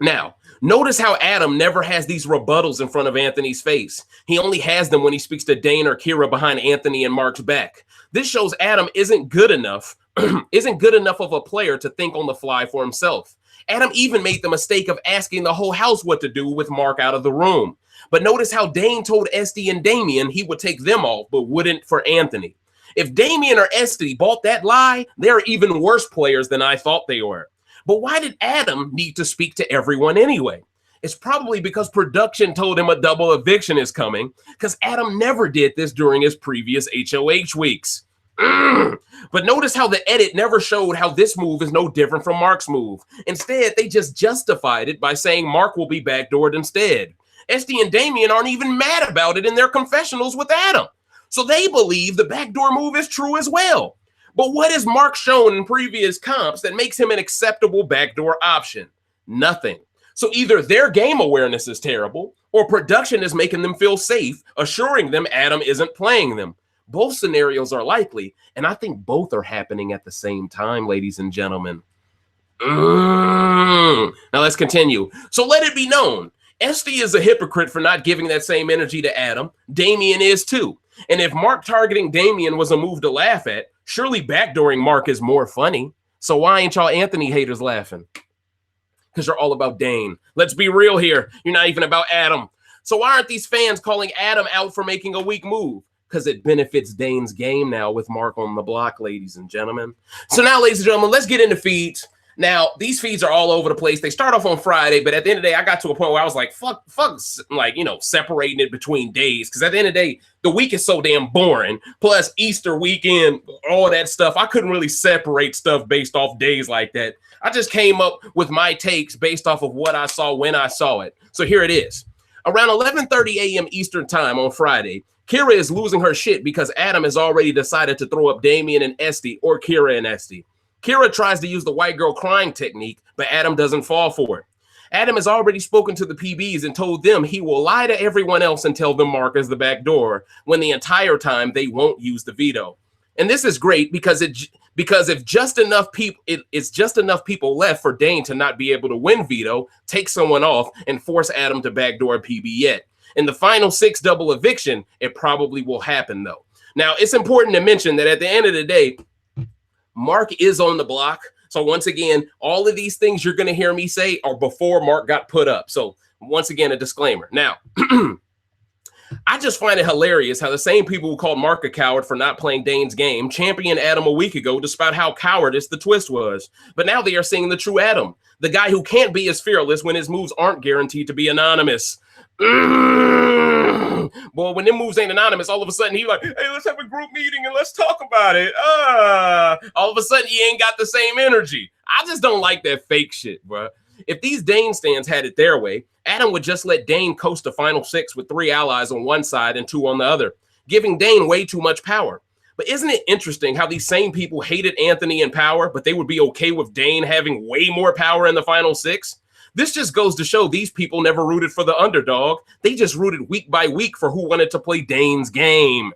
Now, notice how Adam never has these rebuttals in front of Anthony's face. He only has them when he speaks to Dane or Kira behind Anthony and Mark's back. This shows Adam isn't good enough of a player to think on the fly for himself. Adam even made the mistake of asking the whole house what to do with Mark out of the room. But notice how Dane told Esty and Damien he would take them off, but wouldn't for Anthony. If Damien or Esty bought that lie, they're even worse players than I thought they were. But why did Adam need to speak to everyone anyway? It's probably because production told him a double eviction is coming, because Adam never did this during his previous HOH weeks. But notice how the edit never showed how this move is no different from Mark's move. Instead, they just justified it by saying Mark will be backdoored instead. Esty and Damien aren't even mad about it in their confessionals with Adam. So they believe the backdoor move is true as well. But what has Mark shown in previous comps that makes him an acceptable backdoor option? Nothing. So either their game awareness is terrible or production is making them feel safe, assuring them Adam isn't playing them. Both scenarios are likely, and I think both are happening at the same time, ladies and gentlemen. Now let's continue. So let it be known, Esty is a hypocrite for not giving that same energy to Adam. Damian is too. And if Mark targeting Damian was a move to laugh at, surely backdooring Mark is more funny. So why ain't y'all Anthony haters laughing? Because you're all about Dane. Let's be real here. You're not even about Adam. So why aren't these fans calling Adam out for making a weak move? Because it benefits Dane's game now with Mark on the block, ladies and gentlemen. So now, ladies and gentlemen, let's get into feeds. Now, these feeds are all over the place. They start off on Friday, but at the end of the day, I got to a point where I was like, fuck, like, separating it between days. Because at the end of the day, the week is so damn boring. Plus Easter weekend, all that stuff. I couldn't really separate stuff based off days like that. I just came up with my takes based off of what I saw when I saw it. So here it is. Around 11:30 a.m. Eastern time on Friday, Kira is losing her shit because Adam has already decided to throw up Damian and Esty, or Kira and Esty. Kira tries to use the white girl crying technique, but Adam doesn't fall for it. Adam has already spoken to the PBs and told them he will lie to everyone else and tell them Mark is the back door, when the entire time they won't use the veto. And this is great because if just enough people, it's just enough people left for Dane to not be able to win veto, take someone off, and force Adam to backdoor PB yet. In the final 6 double eviction, it probably will happen though. Now, it's important to mention that at the end of the day, Mark is on the block. So once again, all of these things you're going to hear me say are before Mark got put up. So once again, a disclaimer. Now, I just find it hilarious how the same people who called Mark a coward for not playing Dane's game championed Adam a week ago, despite how cowardice the twist was. But now they are seeing the true Adam, the guy who can't be as fearless when his moves aren't guaranteed to be anonymous. Boy, when them moves ain't anonymous, all of a sudden he like, hey, let's have a group meeting and let's talk about it. All of a sudden he ain't got the same energy. I just don't like that fake shit, bro. If these Dane stands had it their way, Adam would just let Dane coast the final 6 with 3 allies on one side and 2 on the other, giving Dane way too much power. But isn't it interesting how these same people hated Anthony in power, but they would be okay with Dane having way more power in the final 6? This just goes to show these people never rooted for the underdog. They just rooted week by week for who wanted to play Dane's game.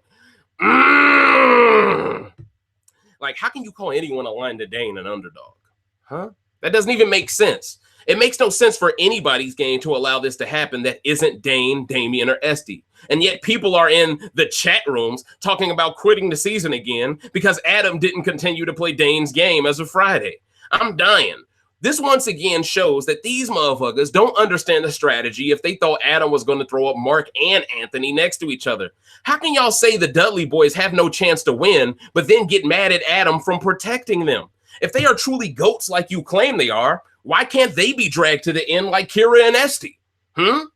Like, how can you call anyone aligned to Dane an underdog? Huh? That doesn't even make sense. It makes no sense for anybody's game to allow this to happen that isn't Dane, Damian, or Esty. And yet people are in the chat rooms talking about quitting the season again because Adam didn't continue to play Dane's game as of Friday. I'm dying. This once again shows that these motherfuckers don't understand the strategy if they thought Adam was going to throw up Mark and Anthony next to each other. How can y'all say the Dudley boys have no chance to win, but then get mad at Adam from protecting them? If they are truly GOATs like you claim they are, why can't they be dragged to the end like Kira and Esty? Huh?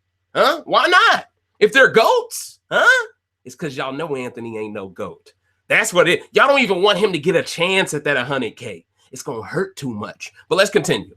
Why not? If they're GOATs, huh? It's because y'all know Anthony ain't no GOAT. That's what it. Y'all don't even want him to get a chance at that 100K. It's going to hurt too much. But let's continue.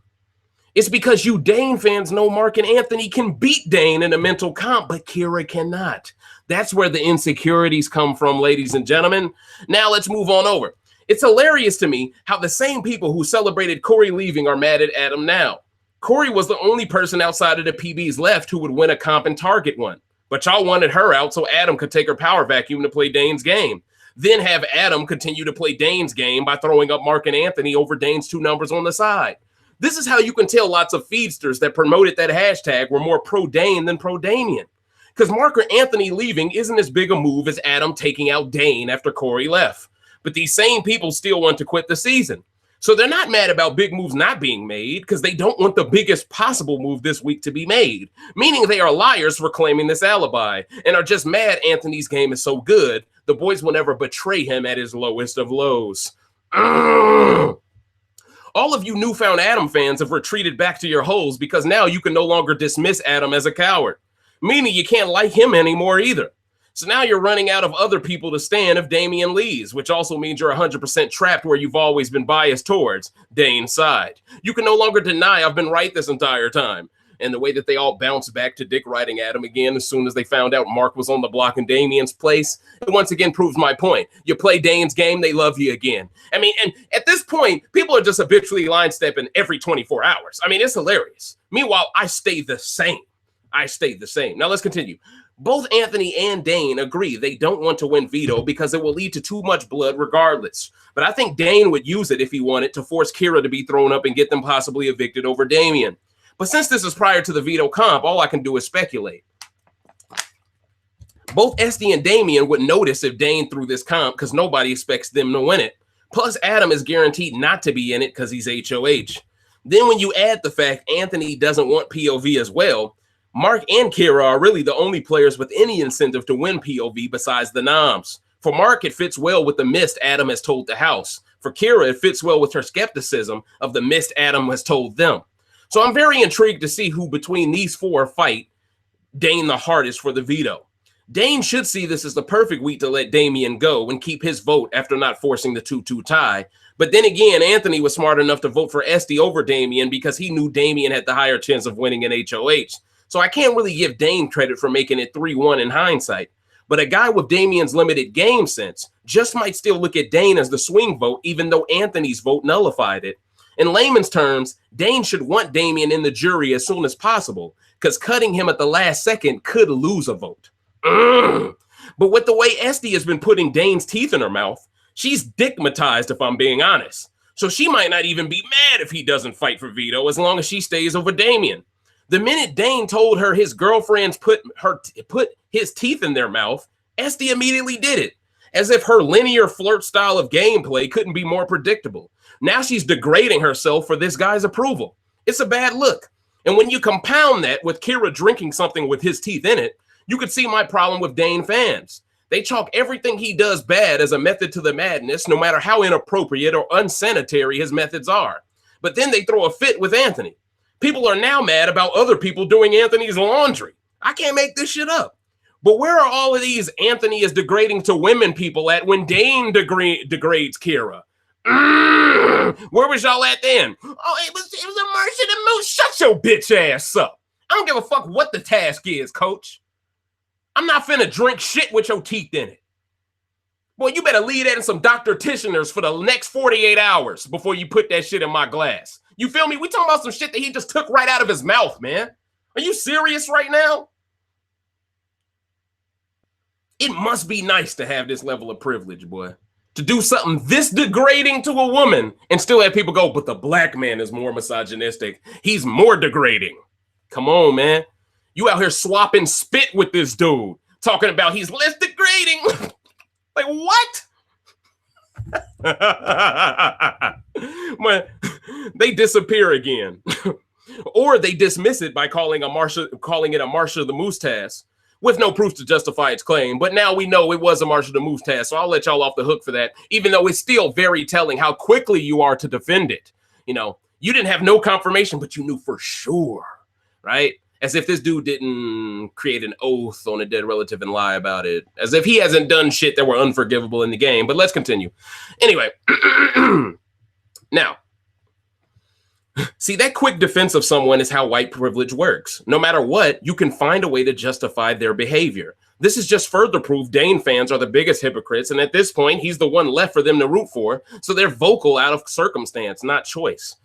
It's because you Dane fans know Mark and Anthony can beat Dane in a mental comp, but Kira cannot. That's where the insecurities come from, ladies and gentlemen. Now let's move on over. It's hilarious to me how the same people who celebrated Corey leaving are mad at Adam now. Corey was the only person outside of the PBs left who would win a comp and target one. But y'all wanted her out so Adam could take her power vacuum to play Dane's game. Then have Adam continue to play Dane's game by throwing up Mark and Anthony over Dane's 2 numbers on the side. This is how you can tell lots of feedsters that promoted that hashtag were more pro-Dane than pro-Damian. Because Mark or Anthony leaving isn't as big a move as Adam taking out Dane after Corey left. But these same people still want to quit the season. So they're not mad about big moves not being made because they don't want the biggest possible move this week to be made, meaning they are liars for claiming this alibi and are just mad Anthony's game is so good, the boys will never betray him at his lowest of lows. All of you newfound Adam fans have retreated back to your holes because now you can no longer dismiss Adam as a coward, meaning you can't like him anymore either. So now you're running out of other people to stand if Damian leaves, which also means you're 100% trapped where you've always been biased towards Dane's side. You can no longer deny I've been right this entire time. and the way that they all bounced back to dick riding Adam again as soon as they found out Mark was on the block in Damien's place, it once again proves my point. You play Dane's game, they love you again. I mean, and at this point, people are just habitually line stepping every 24 hours. I mean, it's hilarious. Meanwhile, I stay the same. Now let's continue. Both Anthony and Dane agree they don't want to win veto because it will lead to too much blood regardless. But I think Dane would use it if he wanted to force Kira to be thrown up and get them possibly evicted over Damien. But since this is prior to the veto comp, all I can do is speculate. Both Esty and Damien would notice if Dane threw this comp because nobody expects them to win it. Plus, Adam is guaranteed not to be in it because he's HOH. Then when you add the fact Anthony doesn't want POV as well, Mark and Kira are really the only players with any incentive to win POV besides the noms. For Mark, it fits well with the mist Adam has told the house. For Kira, it fits well with her skepticism of the mist Adam has told them. So I'm very intrigued to see who between these four fight Dane the hardest for the veto. Dane should see this as the perfect week to let Damien go and keep his vote after not forcing the 2-2 tie. But then again, Anthony was smart enough to vote for Esty over Damien because he knew Damien had the higher chance of winning in HOH. So I can't really give Dane credit for making it 3-1 in hindsight. But a guy with Damien's limited game sense just might still look at Dane as the swing vote, even though Anthony's vote nullified it. In layman's terms, Dane should want Damien in the jury as soon as possible, because cutting him at the last second could lose a vote. But with the way Esty has been putting Dane's teeth in her mouth, she's dickmatized if I'm being honest. So she might not even be mad if he doesn't fight for veto as long as she stays over Damien. The minute Dane told her his girlfriends put his teeth in their mouth, Esty immediately did it, as if her linear flirt style of gameplay couldn't be more predictable. Now she's degrading herself for this guy's approval. It's a bad look. And when you compound that with Kira drinking something with his teeth in it, you could see my problem with Dane fans. They chalk everything he does bad as a method to the madness, no matter how inappropriate or unsanitary his methods are. But then they throw a fit with Anthony. People are now mad about other people doing Anthony's laundry. I can't make this shit up. But where are all of these Anthony is degrading to women people at when Dane degrades Kira? Where was y'all at then? Oh, it was a mercy to move. Shut your bitch ass up. I don't give a fuck what the task is, coach. I'm not finna drink shit with your teeth in it. Boy, you better leave that in some Dr. Tishner's for the next 48 hours before you put that shit in my glass. You feel me? We talking about some shit that he just took right out of his mouth, man. Are you serious right now? It must be nice to have this level of privilege, boy. To do something this degrading to a woman and still have people go, but the black man is more misogynistic. He's more degrading. Come on, man. You out here swapping spit with this dude, talking about he's less degrading. Like, what? When they disappear again. Or they dismiss it by calling it a Marsha the Moose task with no proof to justify its claim. But now we know it was a Marsha the Moose task, so I'll let y'all off the hook for that, even though it's still very telling how quickly you are to defend it. You know, you didn't have no confirmation, but you knew for sure, right? As if this dude didn't create an oath on a dead relative and lie about it. As if he hasn't done shit that were unforgivable in the game. But let's continue. Anyway. Now. See, that quick defense of someone is how white privilege works. No matter what, you can find a way to justify their behavior. This is just further proof Dane fans are the biggest hypocrites. And at this point, he's the one left for them to root for. So they're vocal out of circumstance, not choice.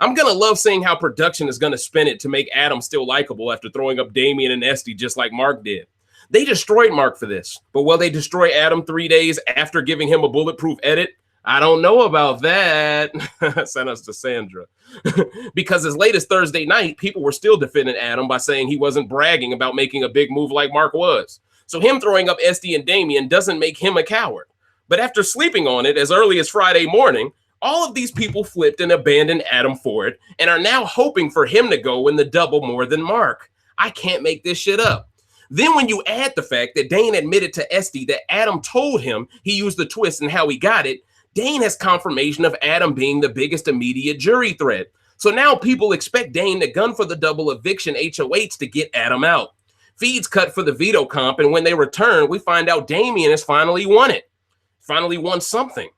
I'm going to love seeing how production is going to spin it to make Adam still likable after throwing up Damien and Esty just like Mark did. They destroyed Mark for this, but will they destroy Adam 3 days after giving him a bulletproof edit? I don't know about that. Send us to Sandra. Because as late as Thursday night, people were still defending Adam by saying he wasn't bragging about making a big move like Mark was. So him throwing up Esty and Damien doesn't make him a coward. But after sleeping on it as early as Friday morning, all of these people flipped and abandoned Adam for it and are now hoping for him to go in the double more than Mark. I can't make this shit up. Then when you add the fact that Dane admitted to Esty that Adam told him he used the twist and how he got it, Dane has confirmation of Adam being the biggest immediate jury threat. So now people expect Dane to gun for the double eviction HOH to get Adam out. Feeds cut for the veto comp, and when they return, we find out Damien has finally won it. Finally won something.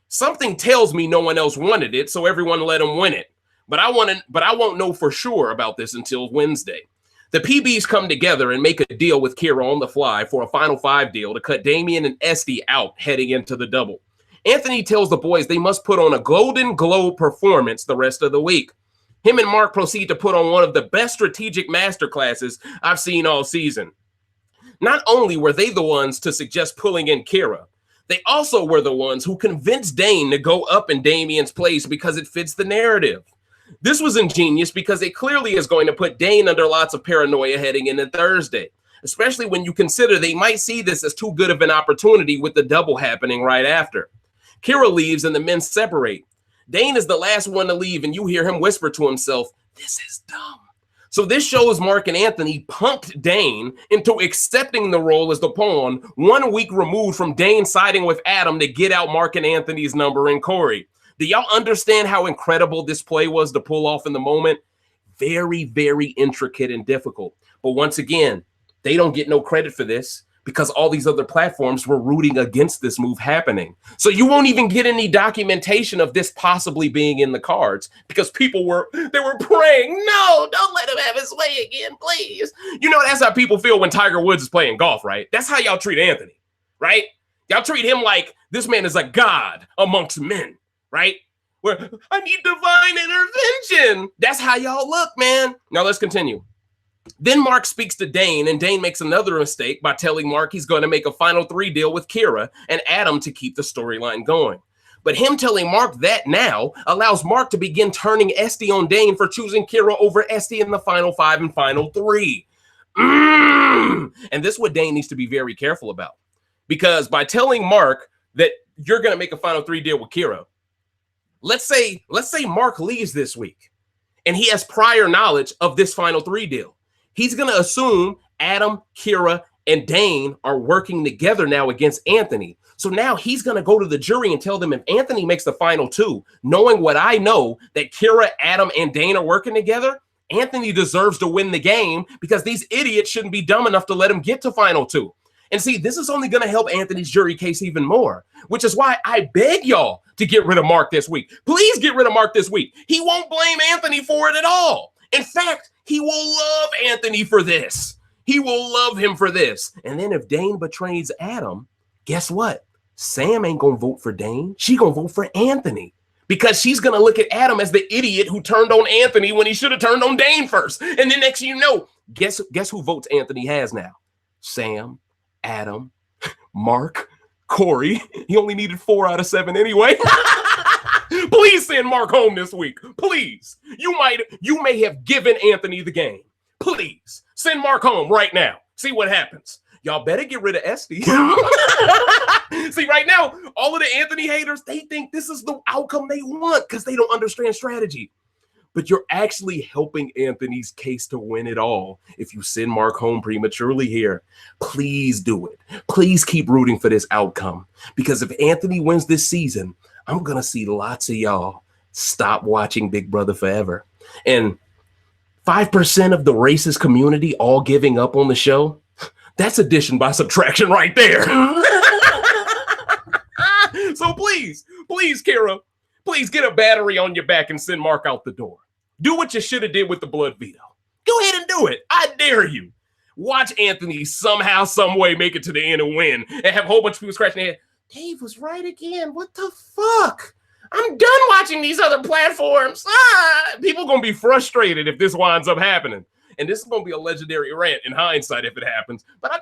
Something tells me no one else wanted it, so everyone let him win it. but I won't know for sure about this until Wednesday. The PBs come together and make a deal with Kira on the fly for a Final 5 deal to cut Damian and Esty out heading into the double. Anthony tells the boys they must put on a Golden Globe performance the rest of the week. Him and Mark proceed to put on one of the best strategic masterclasses I've seen all season. Not only were they the ones to suggest pulling in Kira, they also were the ones who convinced Dane to go up in Damian's place because it fits the narrative. This was ingenious because it clearly is going to put Dane under lots of paranoia heading into Thursday, especially when you consider they might see this as too good of an opportunity with the double happening right after. Kira leaves and the men separate. Dane is the last one to leave, and you hear him whisper to himself, "This is dumb." So this shows Mark and Anthony punked Dane into accepting the role as the pawn 1 week removed from Dane siding with Adam to get out Mark and Anthony's number and Corey. Do y'all understand how incredible this play was to pull off in the moment? Very, very intricate and difficult. But once again, they don't get no credit for this because all these other platforms were rooting against this move happening. So you won't even get any documentation of this possibly being in the cards because they were praying, no, don't let him have his way again, please. You know, that's how people feel when Tiger Woods is playing golf, right? That's how y'all treat Anthony, right? Y'all treat him like this man is a god amongst men, right? Where I need divine intervention. That's how y'all look, man. Now let's continue. Then Mark speaks to Dane, and Dane makes another mistake by telling Mark he's going to make a Final 3 deal with Kira and Adam to keep the storyline going. But him telling Mark that now allows Mark to begin turning Esty on Dane for choosing Kira over Esty in the Final 5 and Final 3. And this is what Dane needs to be very careful about. Because by telling Mark that you're going to make a Final 3 deal with Kira, let's say Mark leaves this week and he has prior knowledge of this Final 3 deal. He's going to assume Adam, Kira, and Dane are working together now against Anthony. So now he's going to go to the jury and tell them if Anthony makes the Final 2, knowing what I know, that Kira, Adam, and Dane are working together, Anthony deserves to win the game because these idiots shouldn't be dumb enough to let him get to Final 2. And see, this is only going to help Anthony's jury case even more, which is why I beg y'all to get rid of Mark this week. Please get rid of Mark this week. He won't blame Anthony for it at all. In fact, he will love Anthony for this. He will love him for this. And then if Dane betrays Adam, guess what? Sam ain't going to vote for Dane. She going to vote for Anthony because she's going to look at Adam as the idiot who turned on Anthony when he should have turned on Dane first. And then next thing you know, guess who votes Anthony has now? Sam, Adam, Mark, Corey. He only needed 4 out of 7 anyway. Please send Mark home this week. Please. You may have given Anthony the game. Please send Mark home right now. See what happens. Y'all better get rid of Esty. See, right now, all of the Anthony haters, they think this is the outcome they want because they don't understand strategy. But you're actually helping Anthony's case to win it all if you send Mark home prematurely here. Please do it. Please keep rooting for this outcome because if Anthony wins this season, I'm going to see lots of y'all stop watching Big Brother forever. And 5% of the racist community all giving up on the show, that's addition by subtraction right there. So please, Kira, please get a battery on your back and send Mark out the door. Do what you should have did with the blood veto. Go ahead and do it. I dare you. Watch Anthony somehow, some way make it to the end and win and have a whole bunch of people scratching their head. Dave was right again. What the fuck? I'm done watching these other platforms. People going to be frustrated if this winds up happening. And this is going to be a legendary rant in hindsight if it happens. But I'm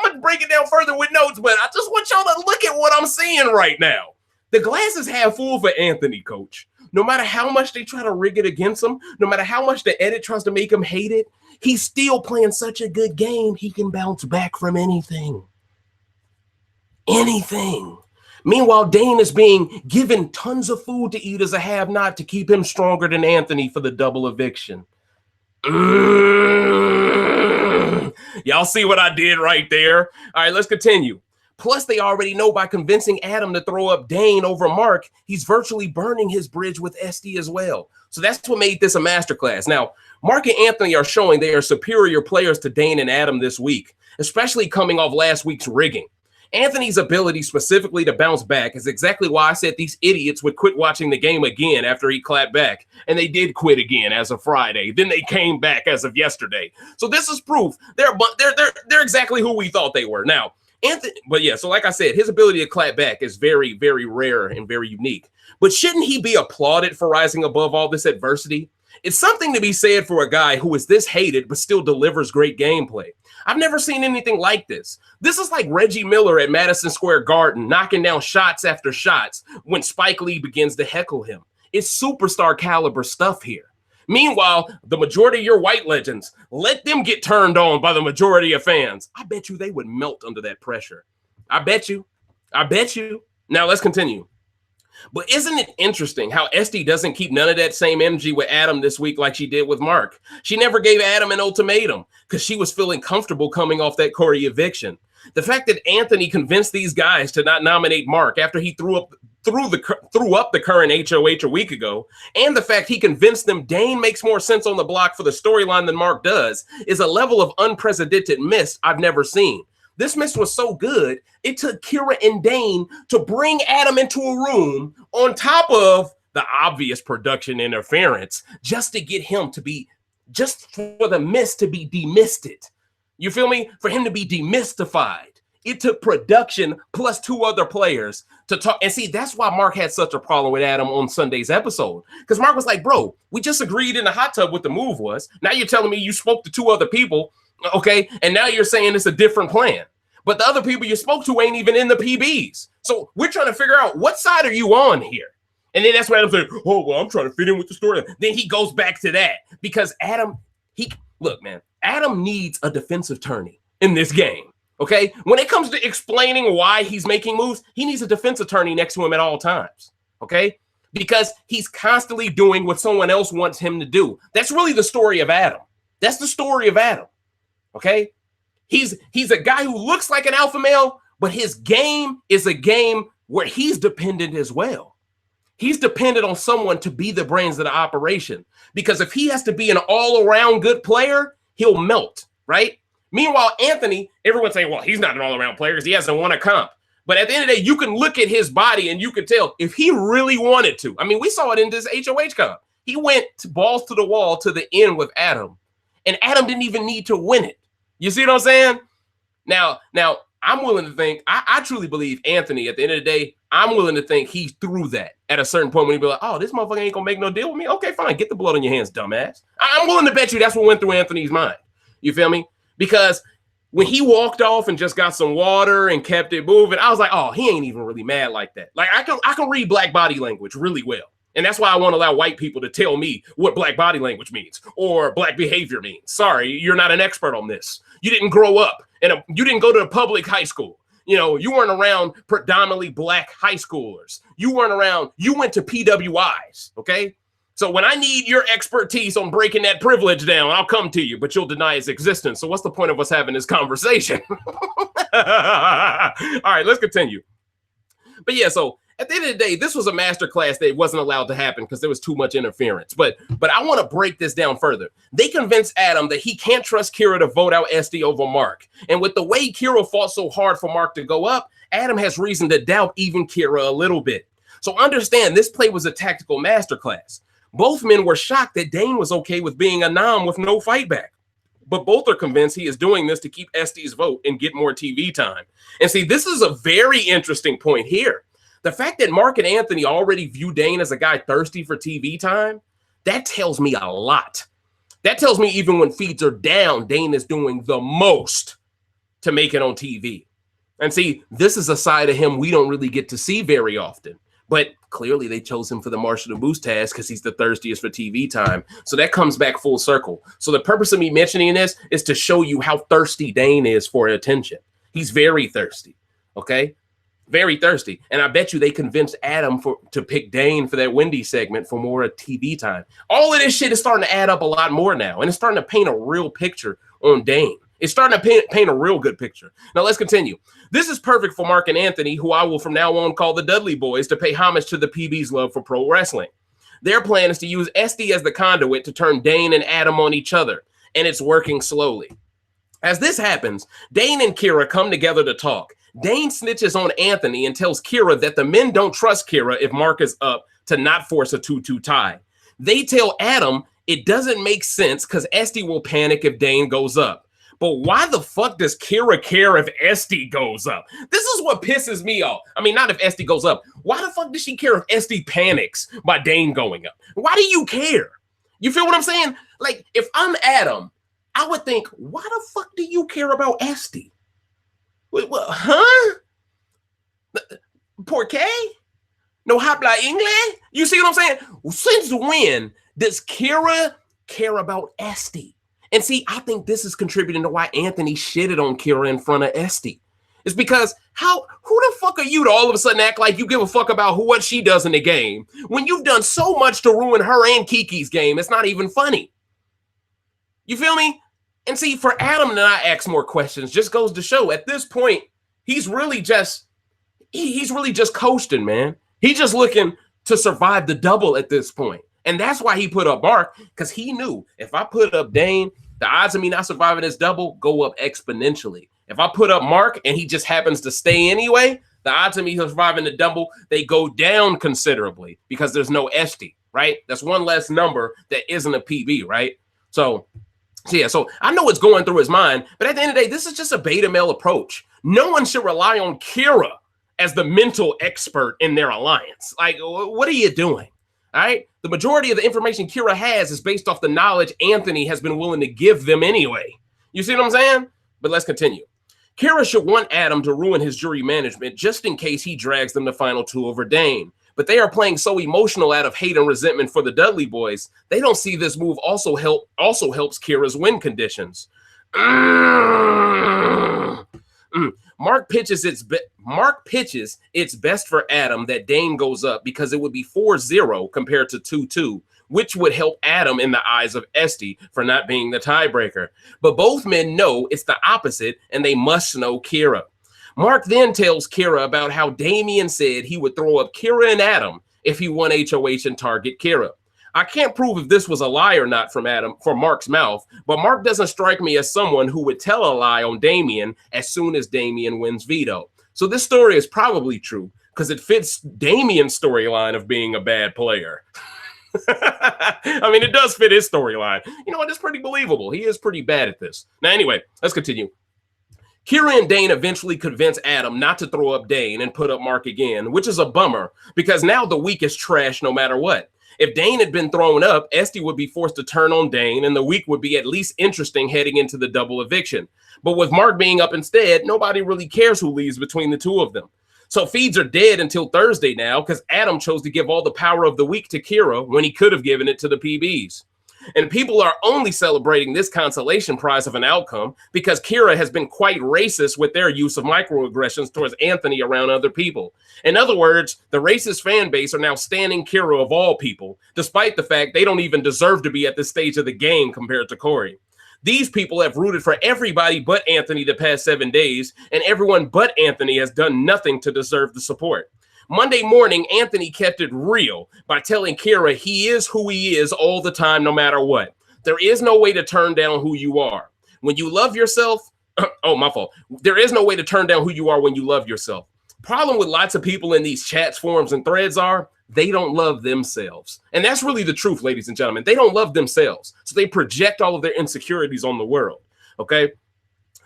going to break it down further with notes, but I just want y'all to look at what I'm seeing right now. The glass is half full for Anthony, coach. No matter how much they try to rig it against him, no matter how much the edit tries to make him hate it, he's still playing such a good game, he can bounce back from anything. Anything. Meanwhile, Dane is being given tons of food to eat as a have-not to keep him stronger than Anthony for the double eviction. Y'all see what I did right there? All right, let's continue. Plus, they already know by convincing Adam to throw up Dane over Mark, he's virtually burning his bridge with Esty as well. So that's what made this a masterclass. Now, Mark and Anthony are showing they are superior players to Dane and Adam this week, especially coming off last week's rigging. Anthony's ability specifically to bounce back is exactly why I said these idiots would quit watching the game again after he clapped back. And they did quit again as of Friday. Then they came back as of yesterday. So this is proof they're exactly who we thought they were. Now, Anthony, but yeah, so like I said, his ability to clap back is very, very rare and very unique. But shouldn't he be applauded for rising above all this adversity? It's something to be said for a guy who is this hated but still delivers great gameplay. I've never seen anything like this. This is like Reggie Miller at Madison Square Garden knocking down shots after shots when Spike Lee begins to heckle him. It's superstar caliber stuff here. Meanwhile, the majority of your white legends, let them get turned on by the majority of fans. I bet you they would melt under that pressure. I bet you. Now let's continue. But isn't it interesting how SD doesn't keep none of that same energy with Adam this week like she did with Mark? She never gave Adam an ultimatum because she was feeling comfortable coming off that Corey eviction. The fact that Anthony convinced these guys to not nominate Mark after he threw up the current HOH a week ago, and the fact he convinced them Dane makes more sense on the block for the storyline than Mark does, is a level of unprecedented miss I've never seen. This miss was so good, it took Kira and Dane to bring Adam into a room on top of the obvious production interference just to get him to be, just for the miss to be demisted. You feel me? For him to be demystified. It took production plus two other players to talk. And see, that's why Mark had such a problem with Adam on Sunday's episode. Because Mark was like, bro, we just agreed in the hot tub what the move was. Now you're telling me you spoke to two other people, okay? And now you're saying it's a different plan. But the other people you spoke to ain't even in the PBs. So we're trying to figure out what side are you on here? And then that's why Adam said, oh, well, I'm trying to fit in with the story. Then he goes back to that because Adam, look, man, Adam needs a defensive attorney in this game. Okay, when it comes to explaining why he's making moves, he needs a defense attorney next to him at all times. Okay, because he's constantly doing what someone else wants him to do. That's really the story of Adam. That's the story of Adam. Okay, he's a guy who looks like an alpha male, but his game is a game where he's dependent as well. He's dependent on someone to be the brains of the operation. Because if he has to be an all-around good player, he'll melt, right? Meanwhile, Anthony, everyone's saying, well, he's not an all-around player because he hasn't won a comp. But at the end of the day, you can look at his body and you can tell if he really wanted to. I mean, we saw it in this HOH comp. He went balls to the wall to the end with Adam. And Adam didn't even need to win it. You see what I'm saying? Now I'm willing to think, I truly believe Anthony, at the end of the day, I'm willing to think he threw that at a certain point when he'd be like, oh, this motherfucker ain't going to make no deal with me. Okay, fine. Get the blood on your hands, dumbass. I'm willing to bet you that's what went through Anthony's mind. You feel me? Because when he walked off and just got some water and kept it moving, I was like, oh, he ain't even really mad like that. Like I can read black body language really well. And that's why I won't allow white people to tell me what black body language means or black behavior means. Sorry, you're not an expert on this. You didn't grow up and you didn't go to a public high school. You know, you weren't around predominantly black high schoolers. You went to PWIs, okay? So when I need your expertise on breaking that privilege down, I'll come to you, but you'll deny its existence. So what's the point of us having this conversation? All right, let's continue. But yeah, so at the end of the day, this was a masterclass that wasn't allowed to happen because there was too much interference. But I want to break this down further. They convinced Adam that he can't trust Kira to vote out SD over Mark. And with the way Kira fought so hard for Mark to go up, Adam has reason to doubt even Kira a little bit. So understand, this play was a tactical masterclass. Both men were shocked that Dane was okay with being a nom with no fight back. But both are convinced he is doing this to keep SD's vote and get more TV time. And see, this is a very interesting point here. The fact that Mark and Anthony already view Dane as a guy thirsty for TV time, that tells me a lot. That tells me even when feeds are down, Dane is doing the most to make it on TV. And see, this is a side of him we don't really get to see very often. But clearly they chose him for the Marshall to Boost task because he's the thirstiest for TV time. So that comes back full circle. So the purpose of me mentioning this is to show you how thirsty Dane is for attention. He's very thirsty, okay? Very thirsty. And I bet you they convinced Adam to pick Dane for that Wendy segment for more TV time. All of this shit is starting to add up a lot more now. And it's starting to paint a real picture on Dane. It's starting to paint a real good picture. Now let's continue. This is perfect for Mark and Anthony, who I will from now on call the Dudley Boys, to pay homage to the PB's love for pro wrestling. Their plan is to use SD as the conduit to turn Dane and Adam on each other, and it's working slowly. As this happens, Dane and Kira come together to talk. Dane snitches on Anthony and tells Kira that the men don't trust Kira if Mark is up to not force a 2-2 tie. They tell Adam it doesn't make sense because Esty will panic if Dane goes up. But why the fuck does Kira care if Esty goes up? This is what pisses me off. I mean, not if Esty goes up. Why the fuck does she care if Esty panics by Dane going up? Why do you care? You feel what I'm saying? Like, if I'm Adam, I would think, why the fuck do you care about Esty? Huh? ¿Por qué? No habla inglés? You see what I'm saying? Since when does Kira care about Esty? And see, I think this is contributing to why Anthony shitted on Kira in front of Esty. It's because who the fuck are you to all of a sudden act like you give a fuck about what she does in the game when you've done so much to ruin her and Kiki's game? It's not even funny. You feel me? And see, for Adam to not ask more questions just goes to show at this point, he's really just coasting, man. He's just looking to survive the double at this point. And that's why he put up Mark, because he knew if I put up Dane, the odds of me not surviving this double go up exponentially. If I put up Mark and he just happens to stay anyway, the odds of me surviving the double, they go down considerably because there's no Esty, right? That's one less number that isn't a PB, right? So I know what's going through his mind, but at the end of the day, this is just a beta male approach. No one should rely on Kira as the mental expert in their alliance. Like, what are you doing? All right. The majority of the information Kira has is based off the knowledge Anthony has been willing to give them anyway. You see what I'm saying? But let's continue. Kira should want Adam to ruin his jury management just in case he drags them to final two over Dane. But they are playing so emotional out of hate and resentment for the Dudley boys. They don't see this move also helps Kira's win conditions. Mark pitches it's best for Adam that Dane goes up because it would be 4-0 compared to 2-2, which would help Adam in the eyes of Esty for not being the tiebreaker. But both men know it's the opposite, and they must know Kira. Mark then tells Kira about how Damien said he would throw up Kira and Adam if he won HOH and target Kira. I can't prove if this was a lie or not from Mark's mouth, but Mark doesn't strike me as someone who would tell a lie on Damien as soon as Damien wins veto. So this story is probably true because it fits Damien's storyline of being a bad player. I mean, it does fit his storyline. You know what? It's pretty believable. He is pretty bad at this. Now, anyway, let's continue. Kira and Dane eventually convince Adam not to throw up Dane and put up Mark again, which is a bummer because now the week is trash no matter what. If Dane had been thrown up, Esty would be forced to turn on Dane, and the week would be at least interesting heading into the double eviction. But with Mark being up instead, nobody really cares who leaves between the two of them. So feeds are dead until Thursday now because Adam chose to give all the power of the week to Kira when he could have given it to the PBs. And people are only celebrating this consolation prize of an outcome because Kira has been quite racist with their use of microaggressions towards Anthony around other people. In other words, the racist fan base are now standing Kira of all people, despite the fact they don't even deserve to be at this stage of the game compared to Corey. These people have rooted for everybody but Anthony the past 7 days, and everyone but Anthony has done nothing to deserve the support. Monday morning, Anthony kept it real by telling Kira he is who he is all the time, no matter what. There is no way to turn down who you are. When you love yourself, my fault. There is no way to turn down who you are when you love yourself. Problem with lots of people in these chats, forums, and threads are they don't love themselves. And that's really the truth, ladies and gentlemen. They don't love themselves. So they project all of their insecurities on the world, okay?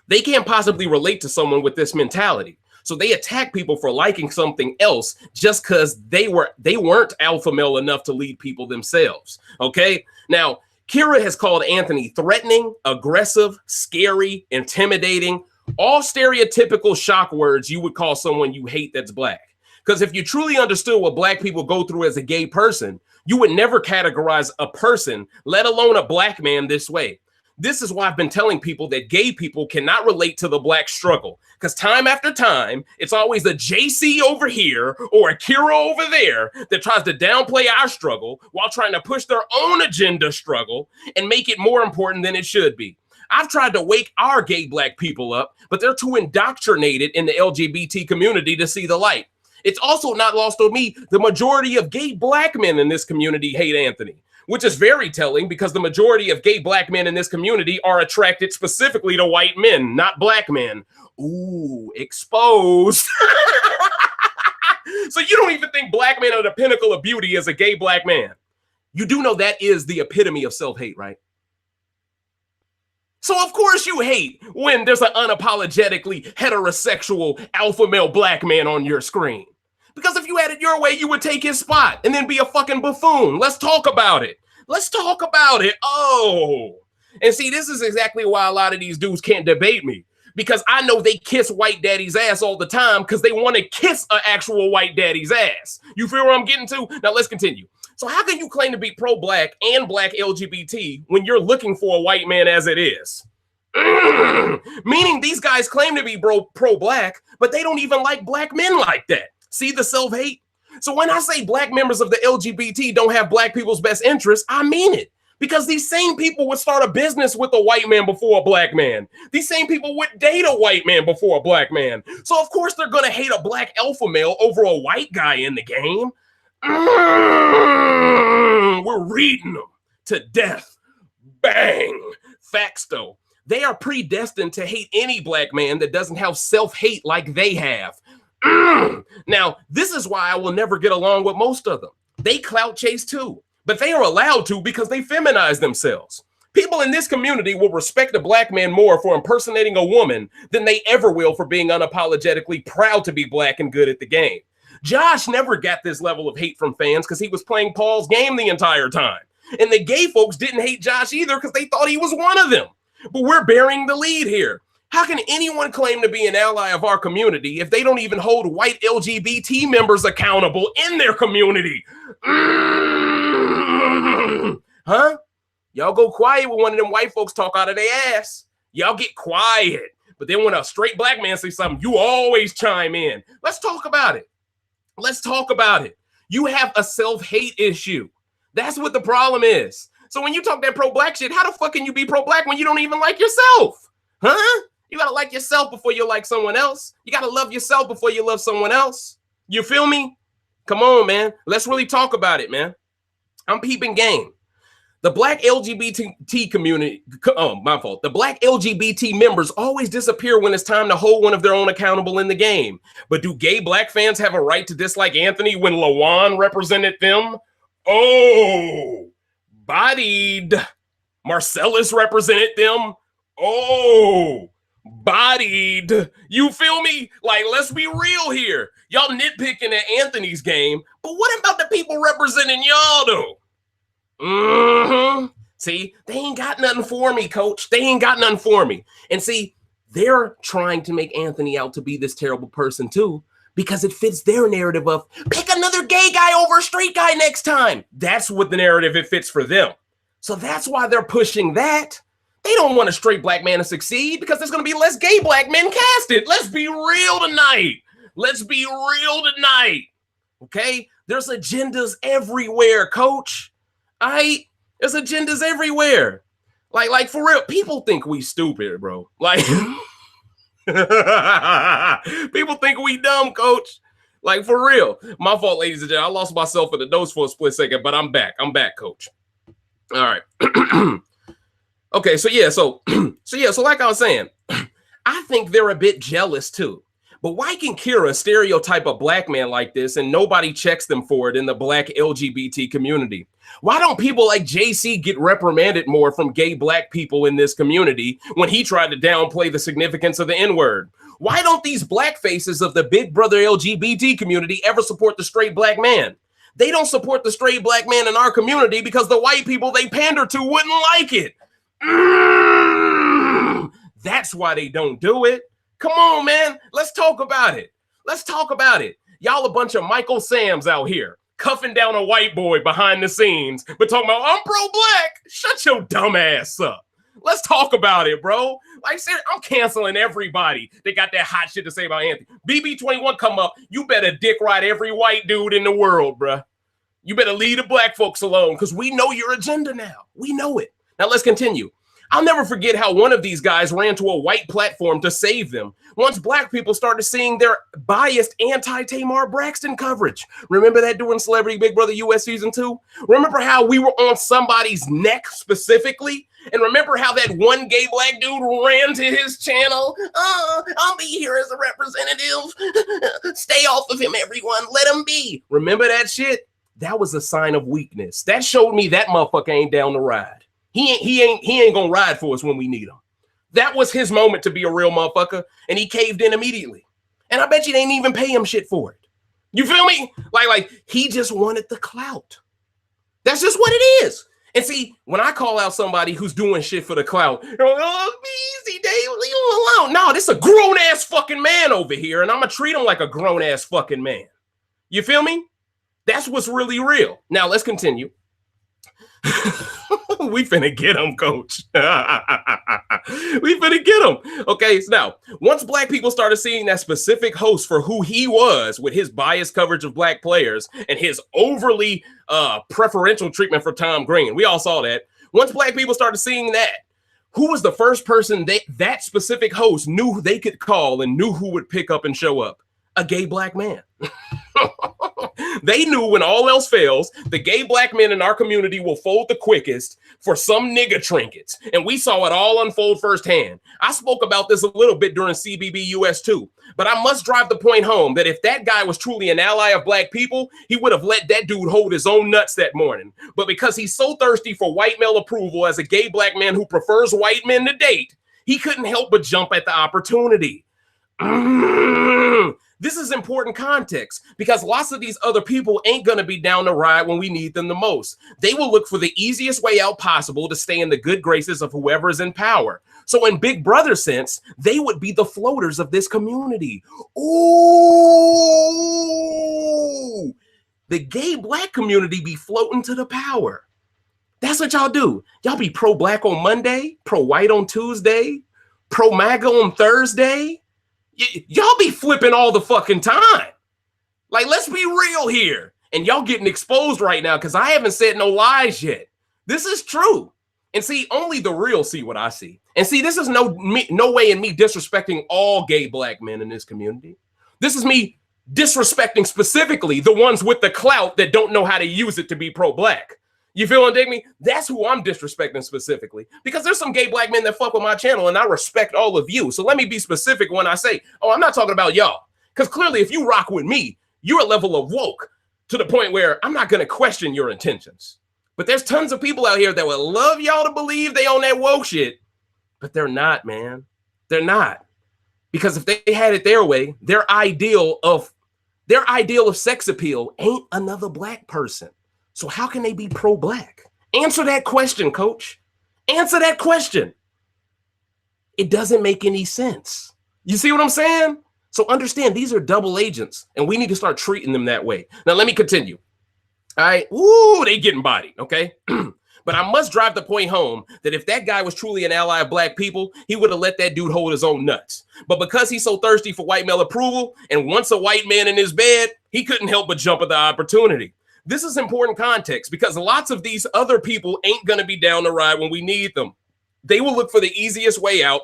They can't possibly relate to someone with this mentality. So they attack people for liking something else just because they weren't alpha male enough to lead people themselves. Okay. Now, Kira has called Anthony threatening, aggressive, scary, intimidating, all stereotypical shock words you would call someone you hate that's black. Because if you truly understood what black people go through as a gay person, you would never categorize a person, let alone a black man, this way. This is why I've been telling people that gay people cannot relate to the black struggle. Because time after time, it's always a JC over here or a Kira over there that tries to downplay our struggle while trying to push their own agenda struggle and make it more important than it should be. I've tried to wake our gay black people up, but they're too indoctrinated in the LGBT community to see the light. It's also not lost on me, the majority of gay black men in this community hate Anthony, which is very telling because the majority of gay black men in this community are attracted specifically to white men, not black men. Ooh, exposed. So you don't even think black men are the pinnacle of beauty as a gay black man. You do know that is the epitome of self-hate, right? So of course you hate when there's an unapologetically heterosexual alpha male black man on your screen. Because if you had it your way, you would take his spot and then be a fucking buffoon. Let's talk about it. Let's talk about it. Oh. And see, this is exactly why a lot of these dudes can't debate me. Because I know they kiss white daddy's ass all the time because they want to kiss an actual white daddy's ass. You feel where I'm getting to? Now let's continue. So how can you claim to be pro-black and black LGBT when you're looking for a white man as it is? Meaning these guys claim to be pro-black, but they don't even like black men like that. See the self-hate? So when I say black members of the LGBT don't have black people's best interests, I mean it. Because these same people would start a business with a white man before a black man. These same people would date a white man before a black man. So of course they're going to hate a black alpha male over a white guy in the game. We're reading them to death. Bang. Facts though. They are predestined to hate any black man that doesn't have self-hate like they have. Now, this is why I will never get along with most of them. They clout chase too. But they are allowed to because they feminize themselves. People in this community will respect a black man more for impersonating a woman than they ever will for being unapologetically proud to be black and good at the game. Josh never got this level of hate from fans because he was playing Paul's game the entire time. And the gay folks didn't hate Josh either because they thought he was one of them. But we're bearing the lead here. How can anyone claim to be an ally of our community if they don't even hold white LGBT members accountable in their community? Huh? Y'all go quiet when one of them white folks talk out of their ass. Y'all get quiet. But then when a straight black man says something, you always chime in. Let's talk about it. Let's talk about it. You have a self-hate issue. That's what the problem is. So when you talk that pro-black shit, how the fuck can you be pro-black when you don't even like yourself? Huh? You gotta like yourself before you like someone else. You gotta love yourself before you love someone else. You feel me? Come on, man. Let's really talk about it, man. I'm peeping game. The black LGBT community, my fault. The black LGBT members always disappear when it's time to hold one of their own accountable in the game. But do gay black fans have a right to dislike Anthony when Lawan represented them? Oh, bodied. Marcellus represented them. Oh, bodied. You feel me? Like, let's be real here. Y'all nitpicking at Anthony's game, but what about the people representing y'all though? See, they ain't got nothing for me, coach. They ain't got nothing for me. And see, they're trying to make Anthony out to be this terrible person too, because it fits their narrative of pick another gay guy over a straight guy next time. That's what the narrative it fits for them. So that's why they're pushing that. They don't want a straight black man to succeed because there's going to be less gay black men casted. Let's be real tonight. Let's be real tonight. Okay? There's agendas everywhere, coach. There's agendas everywhere. Like for real, people think we stupid, bro. Like, people think we dumb, coach. Like, for real. My fault, ladies and gentlemen. I lost myself in the notes for a split second, but I'm back. I'm back, coach. All right. Okay, so like I was saying, I think they're a bit jealous too. But why can Kira stereotype a black man like this and nobody checks them for it in the black LGBT community? Why don't people like JC get reprimanded more from gay black people in this community when he tried to downplay the significance of the N-word? Why don't these black faces of the big brother LGBT community ever support the straight black man? They don't support the straight black man in our community because the white people they pander to wouldn't like it. That's why they don't do it. Come on, man. Let's talk about it. Let's talk about it. Y'all a bunch of Michael Sams out here cuffing down a white boy behind the scenes, but talking about, I'm pro-black. Shut your dumb ass up. Let's talk about it, bro. Like, seriously, I'm canceling everybody that got that hot shit to say about Anthony. BB21 come up, you better dick ride every white dude in the world, bro. You better leave the black folks alone because we know your agenda now. We know it. Now let's continue. I'll never forget how one of these guys ran to a white platform to save them once black people started seeing their biased anti-Tamar Braxton coverage. Remember that during Celebrity Big Brother US Season 2? Remember how we were on somebody's neck specifically? And remember how that one gay black dude ran to his channel? I'll be here as a representative. Stay off of him, everyone. Let him be. Remember that shit? That was a sign of weakness. That showed me that motherfucker ain't down to ride. He ain't gonna ride for us when we need him. That was his moment to be a real motherfucker, and he caved in immediately. And I bet you they didn't even pay him shit for it. You feel me? Like he just wanted the clout. That's just what it is. And see, when I call out somebody who's doing shit for the clout, you're like, oh, easy, Dave, leave him alone. No, this is a grown ass fucking man over here, and I'm gonna treat him like a grown ass fucking man. You feel me? That's what's really real. Now let's continue. We finna get him, coach. We finna get him. Okay, so now, once black people started seeing that specific host for who he was with his biased coverage of black players and his overly preferential treatment for Tom Green, we all saw that. Once black people started seeing that, who was the first person that specific host knew they could call and knew who would pick up and show up? A gay black man. They knew when all else fails, the gay black men in our community will fold the quickest for some nigga trinkets. And we saw it all unfold firsthand. I spoke about this a little bit during CBB US 2, but I must drive the point home that if that guy was truly an ally of black people, he would have let that dude hold his own nuts that morning. But because he's so thirsty for white male approval as a gay black man who prefers white men to date, he couldn't help but jump at the opportunity. This is important context because lots of these other people ain't going to be down the ride when we need them the most. They will look for the easiest way out possible to stay in the good graces of whoever is in power. So in Big Brother sense, they would be the floaters of this community. Ooh, the gay black community be floating to the power. That's what y'all do. Y'all be pro-black on Monday, pro-white on Tuesday, pro-MAGA on Thursday. Y'all be flipping all the fucking time. Like, let's be real here. And y'all getting exposed right now because I haven't said no lies yet. This is true. And see, only the real see what I see. And see, this is no way in me disrespecting all gay black men in this community. This is me disrespecting specifically the ones with the clout that don't know how to use it to be pro-black. You feel and dig me? That's who I'm disrespecting specifically because there's some gay black men that fuck with my channel and I respect all of you. So let me be specific when I say, oh, I'm not talking about y'all. Because clearly if you rock with me, you're a level of woke to the point where I'm not going to question your intentions. But there's tons of people out here that would love y'all to believe they own that woke shit. But they're not, man. They're not. Because if they had it their way, their ideal of sex appeal ain't another black person. So how can they be pro-black? Answer that question, coach. Answer that question. It doesn't make any sense. You see what I'm saying? So understand these are double agents and we need to start treating them that way. Now, let me continue. All right. Ooh, they getting bodied. Okay. But I must drive the point home that if that guy was truly an ally of black people, he would have let that dude hold his own nuts. But because he's so thirsty for white male approval and wants a white man in his bed, he couldn't help but jump at the opportunity. This is important context because lots of these other people ain't going to be down the ride when we need them. They will look for the easiest way out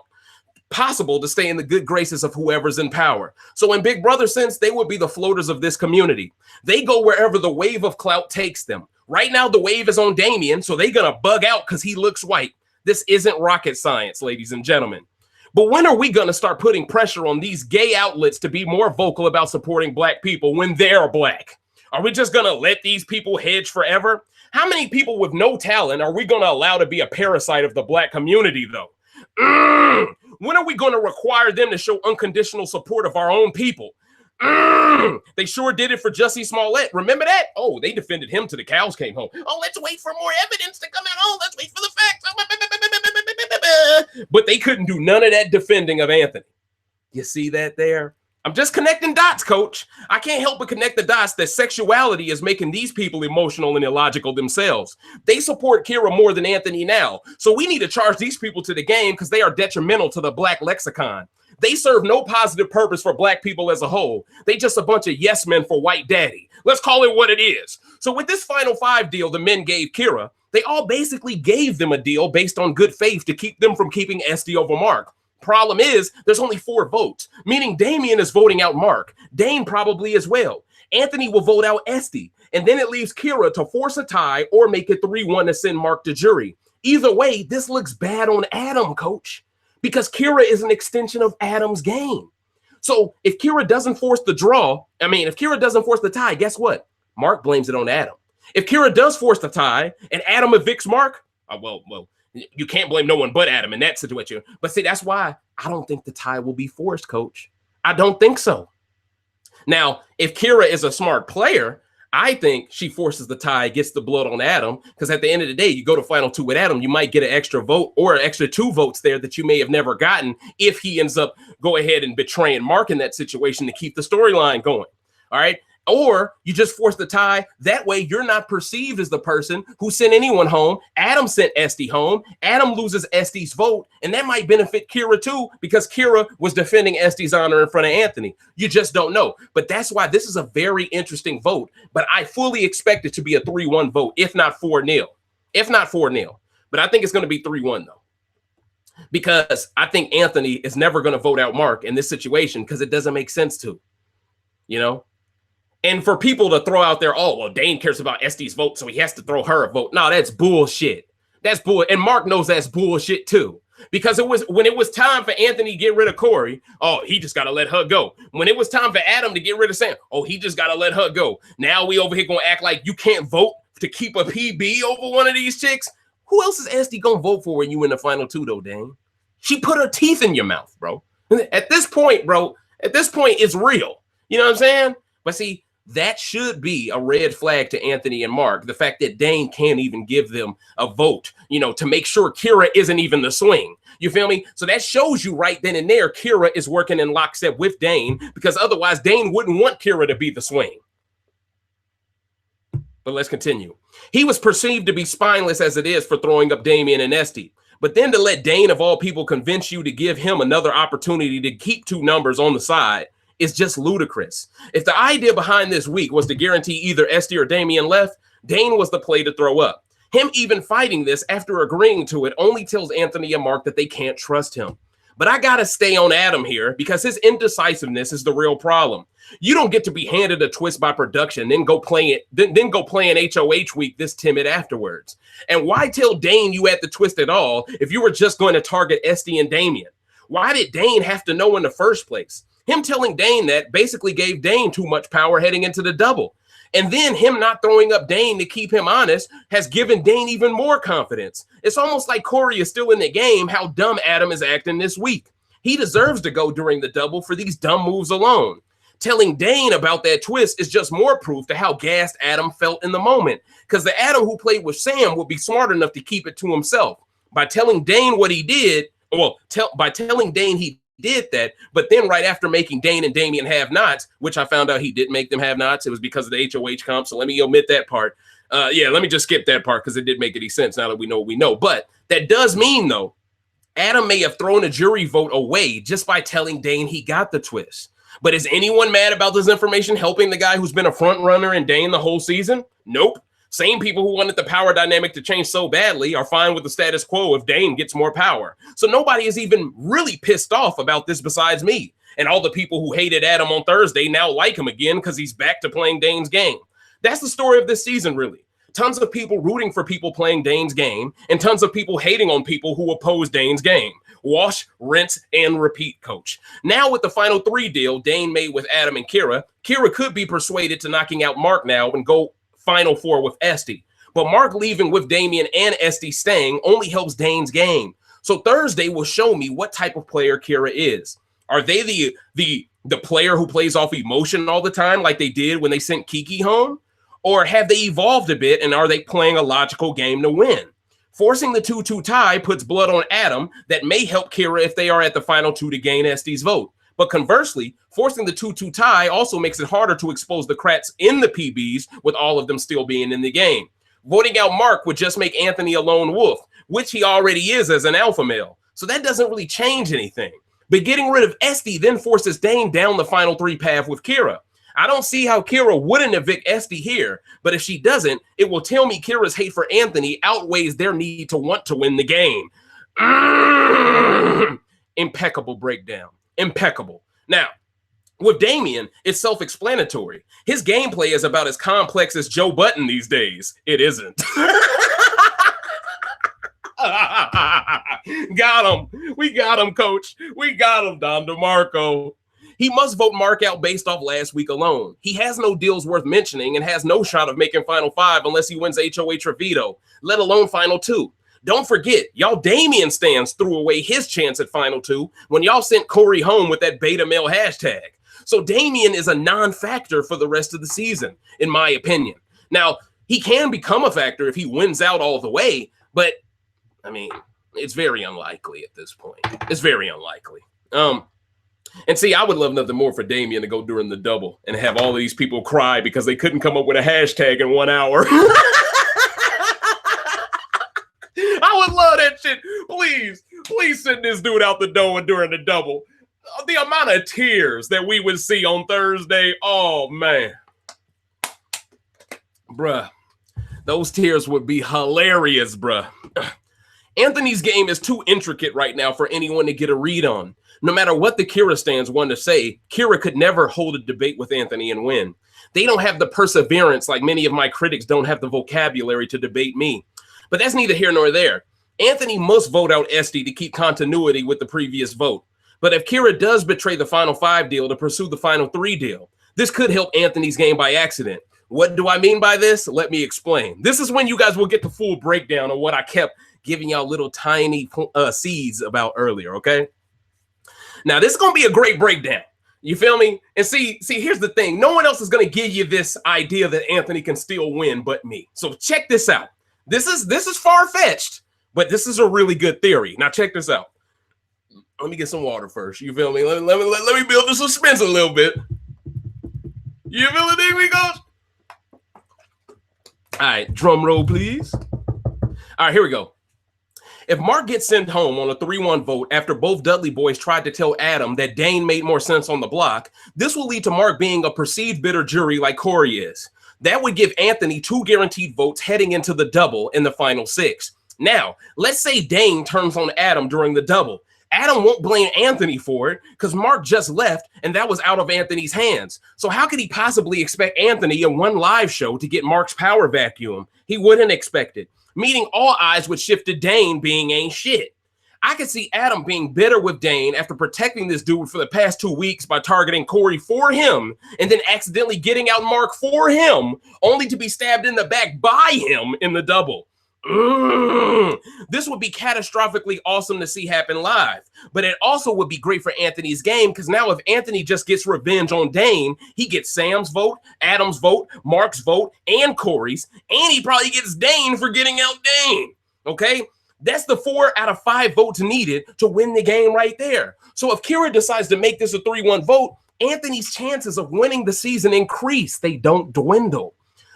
possible to stay in the good graces of whoever's in power. So in Big Brother sense, they would be the floaters of this community. They go wherever the wave of clout takes them. Right now, the wave is on Damien, so they're going to bug out because he looks white. This isn't rocket science, ladies and gentlemen. But when are we going to start putting pressure on these gay outlets to be more vocal about supporting black people when they're black? Are we just going to let these people hedge forever? How many people with no talent are we going to allow to be a parasite of the black community, though? When are we going to require them to show unconditional support of our own people? They sure did it for Jussie Smollett. Remember that? Oh, they defended him till the cows came home. Oh, let's wait for more evidence to come out. Oh, let's wait for the facts. But they couldn't do none of that defending of Anthony. You see that there? I'm just connecting dots, coach. I can't help but connect the dots that sexuality is making these people emotional and illogical themselves. They support Kira more than Anthony now. So we need to charge these people to the game because they are detrimental to the black lexicon. They serve no positive purpose for black people as a whole. They just a bunch of yes men for white daddy. Let's call it what it is. So with this final 5 deal the men gave Kira, They all basically gave them a deal based on good faith to keep them from keeping Esty over Mark. Problem is, there's only 4 votes, meaning Damian is voting out Mark. Dane probably as well. Anthony will vote out Esty, and then it leaves Kira to force a tie or make it 3-1 to send Mark to jury. Either way, this looks bad on Adam, coach, because Kira is an extension of Adam's game. So if Kira doesn't force the if Kira doesn't force the tie, guess what? Mark blames it on Adam. If Kira does force the tie and Adam evicts Mark, well, you can't blame no one but Adam in that situation. But see, that's why I don't think the tie will be forced, coach. I don't think so. Now, if Kira is a smart player, I think she forces the tie, gets the blood on Adam, because at the end of the day, you go to final 2 with Adam, you might get an extra vote or an extra 2 votes there that you may have never gotten if he ends up go ahead and betraying Mark in that situation to keep the storyline going. All right. Or you just force the tie. That way you're not perceived as the person who sent anyone home. Adam sent Esty home. Adam loses Esty's vote, and that might benefit Kira too, because Kira was defending Esty's honor in front of Anthony. You just don't know. But that's why this is a very interesting vote. But I fully expect it to be a 3-1 vote, if not 4-0. If not 4-0. But I think it's going to be 3-1 though. Because I think Anthony is never going to vote out Mark in this situation because it doesn't make sense to. You know? And for people to throw out there, oh, well, Dane cares about Esty's vote, so he has to throw her a vote. No, that's bullshit. That's bull. And Mark knows that's bullshit too. Because when it was time for Anthony to get rid of Corey, oh, he just got to let her go. When it was time for Adam to get rid of Sam, oh, he just got to let her go. Now we over here going to act like you can't vote to keep a PB over one of these chicks. Who else is Esty going to vote for when you in the final 2, though, Dane? She put her teeth in your mouth, bro. At this point, it's real. You know what I'm saying? But see, that should be a red flag to Anthony and Mark. The fact that Dane can't even give them a vote, to make sure Kira isn't even the swing. You feel me? So that shows you right then and there, Kira is working in lockstep with Dane, because otherwise Dane wouldn't want Kira to be the swing. But let's continue. He was perceived to be spineless as it is for throwing up Damian and Esty. But then to let Dane, of all people, convince you to give him another opportunity to keep 2 numbers on the side is just ludicrous. If the idea behind this week was to guarantee either Esty or Damian left, Dane was the play to throw up. Him even fighting this after agreeing to it only tells Anthony and Mark that they can't trust him. But I gotta stay on Adam here because his indecisiveness is the real problem. You don't get to be handed a twist by production, then go play an HOH week this timid afterwards. And why tell Dane you had the twist at all if you were just going to target Esty and Damian? Why did Dane have to know in the first place? Him telling Dane that basically gave Dane too much power heading into the double. And then him not throwing up Dane to keep him honest has given Dane even more confidence. It's almost like Corey is still in the game, how dumb Adam is acting this week. He deserves to go during the double for these dumb moves alone. Telling Dane about that twist is just more proof to how gassed Adam felt in the moment, because the Adam who played with Sam would be smart enough to keep it to himself. By telling Dane what he did, by telling Dane he did that, but then right after making Dane and Damian have nots, which I found out he did make them have nots, it was because of the HOH comp, so let me omit that part. Let me just skip that part because it didn't make any sense now that we know what we know. But that does mean, though, Adam may have thrown a jury vote away just by telling Dane he got the twist. But is anyone mad about this information helping the guy who's been a front runner in Dane the whole season? Nope. Same people who wanted the power dynamic to change so badly are fine with the status quo if Dane gets more power. So nobody is even really pissed off about this besides me. And all the people who hated Adam on Thursday now like him again because he's back to playing Dane's game. That's the story of this season, really. Tons of people rooting for people playing Dane's game and tons of people hating on people who oppose Dane's game. Wash, rinse, and repeat, coach. Now with the final 3 deal Dane made with Adam and Kira could be persuaded to knocking out Mark now and go final 4 with Esty. But Mark leaving with Damian and Esty staying only helps Dane's game. So Thursday will show me what type of player Kira is. Are they the player who plays off emotion all the time like they did when they sent Kiki home? Or have they evolved a bit and are they playing a logical game to win? Forcing the 2-2 tie puts blood on Adam that may help Kira if they are at the final 2 to gain Esty's vote. But conversely, forcing the 2-2 tie also makes it harder to expose the crats in the PBs with all of them still being in the game. Voting out Mark would just make Anthony a lone wolf, which he already is as an alpha male. So that doesn't really change anything. But getting rid of Esty then forces Dane down the final 3 path with Kira. I don't see how Kira wouldn't evict Esty here, but if she doesn't, it will tell me Kira's hate for Anthony outweighs their need to want to win the game. Impeccable breakdown. Impeccable. Now, with Damian, it's self-explanatory. His gameplay is about as complex as Joe Button these days. It isn't. Got him. We got him, coach. We got him, Don DeMarco. He must vote Mark out based off last week alone. He has no deals worth mentioning and has no shot of making Final 5 unless he wins HOH or veto, let alone Final 2. Don't forget, y'all Damian stans threw away his chance at Final 2 when y'all sent Corey home with that beta male hashtag. So Damian is a non-factor for the rest of the season, in my opinion. Now, he can become a factor if he wins out all the way, but, I mean, it's very unlikely at this point. It's very unlikely. And see, I would love nothing more for Damian to go during the double and have all of these people cry because they couldn't come up with a hashtag in 1 hour. I would love that shit. Please send this dude out the door during the double. The amount of tears that we would see on Thursday, oh, man. Bruh, those tears would be hilarious, bruh. Anthony's game is too intricate right now for anyone to get a read on. No matter what the Kira stands want to say, Kira could never hold a debate with Anthony and win. They don't have the perseverance like many of my critics don't have the vocabulary to debate me. But that's neither here nor there. Anthony must vote out Esty to keep continuity with the previous vote. But if Kira does betray the Final 5 deal to pursue the Final 3 deal, this could help Anthony's game by accident. What do I mean by this? Let me explain. This is when you guys will get the full breakdown of what I kept giving y'all little tiny seeds about earlier, okay? Now, this is going to be a great breakdown. You feel me? And see, here's the thing. No one else is going to give you this idea that Anthony can still win but me. So check this out. This is far-fetched, but this is a really good theory. Now, check this out. Let me get some water first. You feel me? Let me build the suspense a little bit. You feel it? There we go. All right, drum roll, please. All right, here we go. If Mark gets sent home on a 3-1 vote after both Dudley boys tried to tell Adam that Dane made more sense on the block, this will lead to Mark being a perceived bitter jury like Corey is. That would give Anthony 2 guaranteed votes heading into the double in the final 6. Now, let's say Dane turns on Adam during the double. Adam won't blame Anthony for it because Mark just left and that was out of Anthony's hands. So how could he possibly expect Anthony in one live show to get Mark's power vacuum? He wouldn't expect it. Meaning all eyes would shift to Dane being ain't shit. I could see Adam being bitter with Dane after protecting this dude for the past 2 weeks by targeting Corey for him and then accidentally getting out Mark for him, only to be stabbed in the back by him in the double. This would be catastrophically awesome to see happen live, but it also would be great for Anthony's game because now if Anthony just gets revenge on Dane, he gets Sam's vote, Adam's vote, Mark's vote, and Corey's, and he probably gets Dane for getting out Dane, okay? That's the 4 out of 5 votes needed to win the game right there. So if Kira decides to make this a 3-1 vote, Anthony's chances of winning the season increase. They don't dwindle.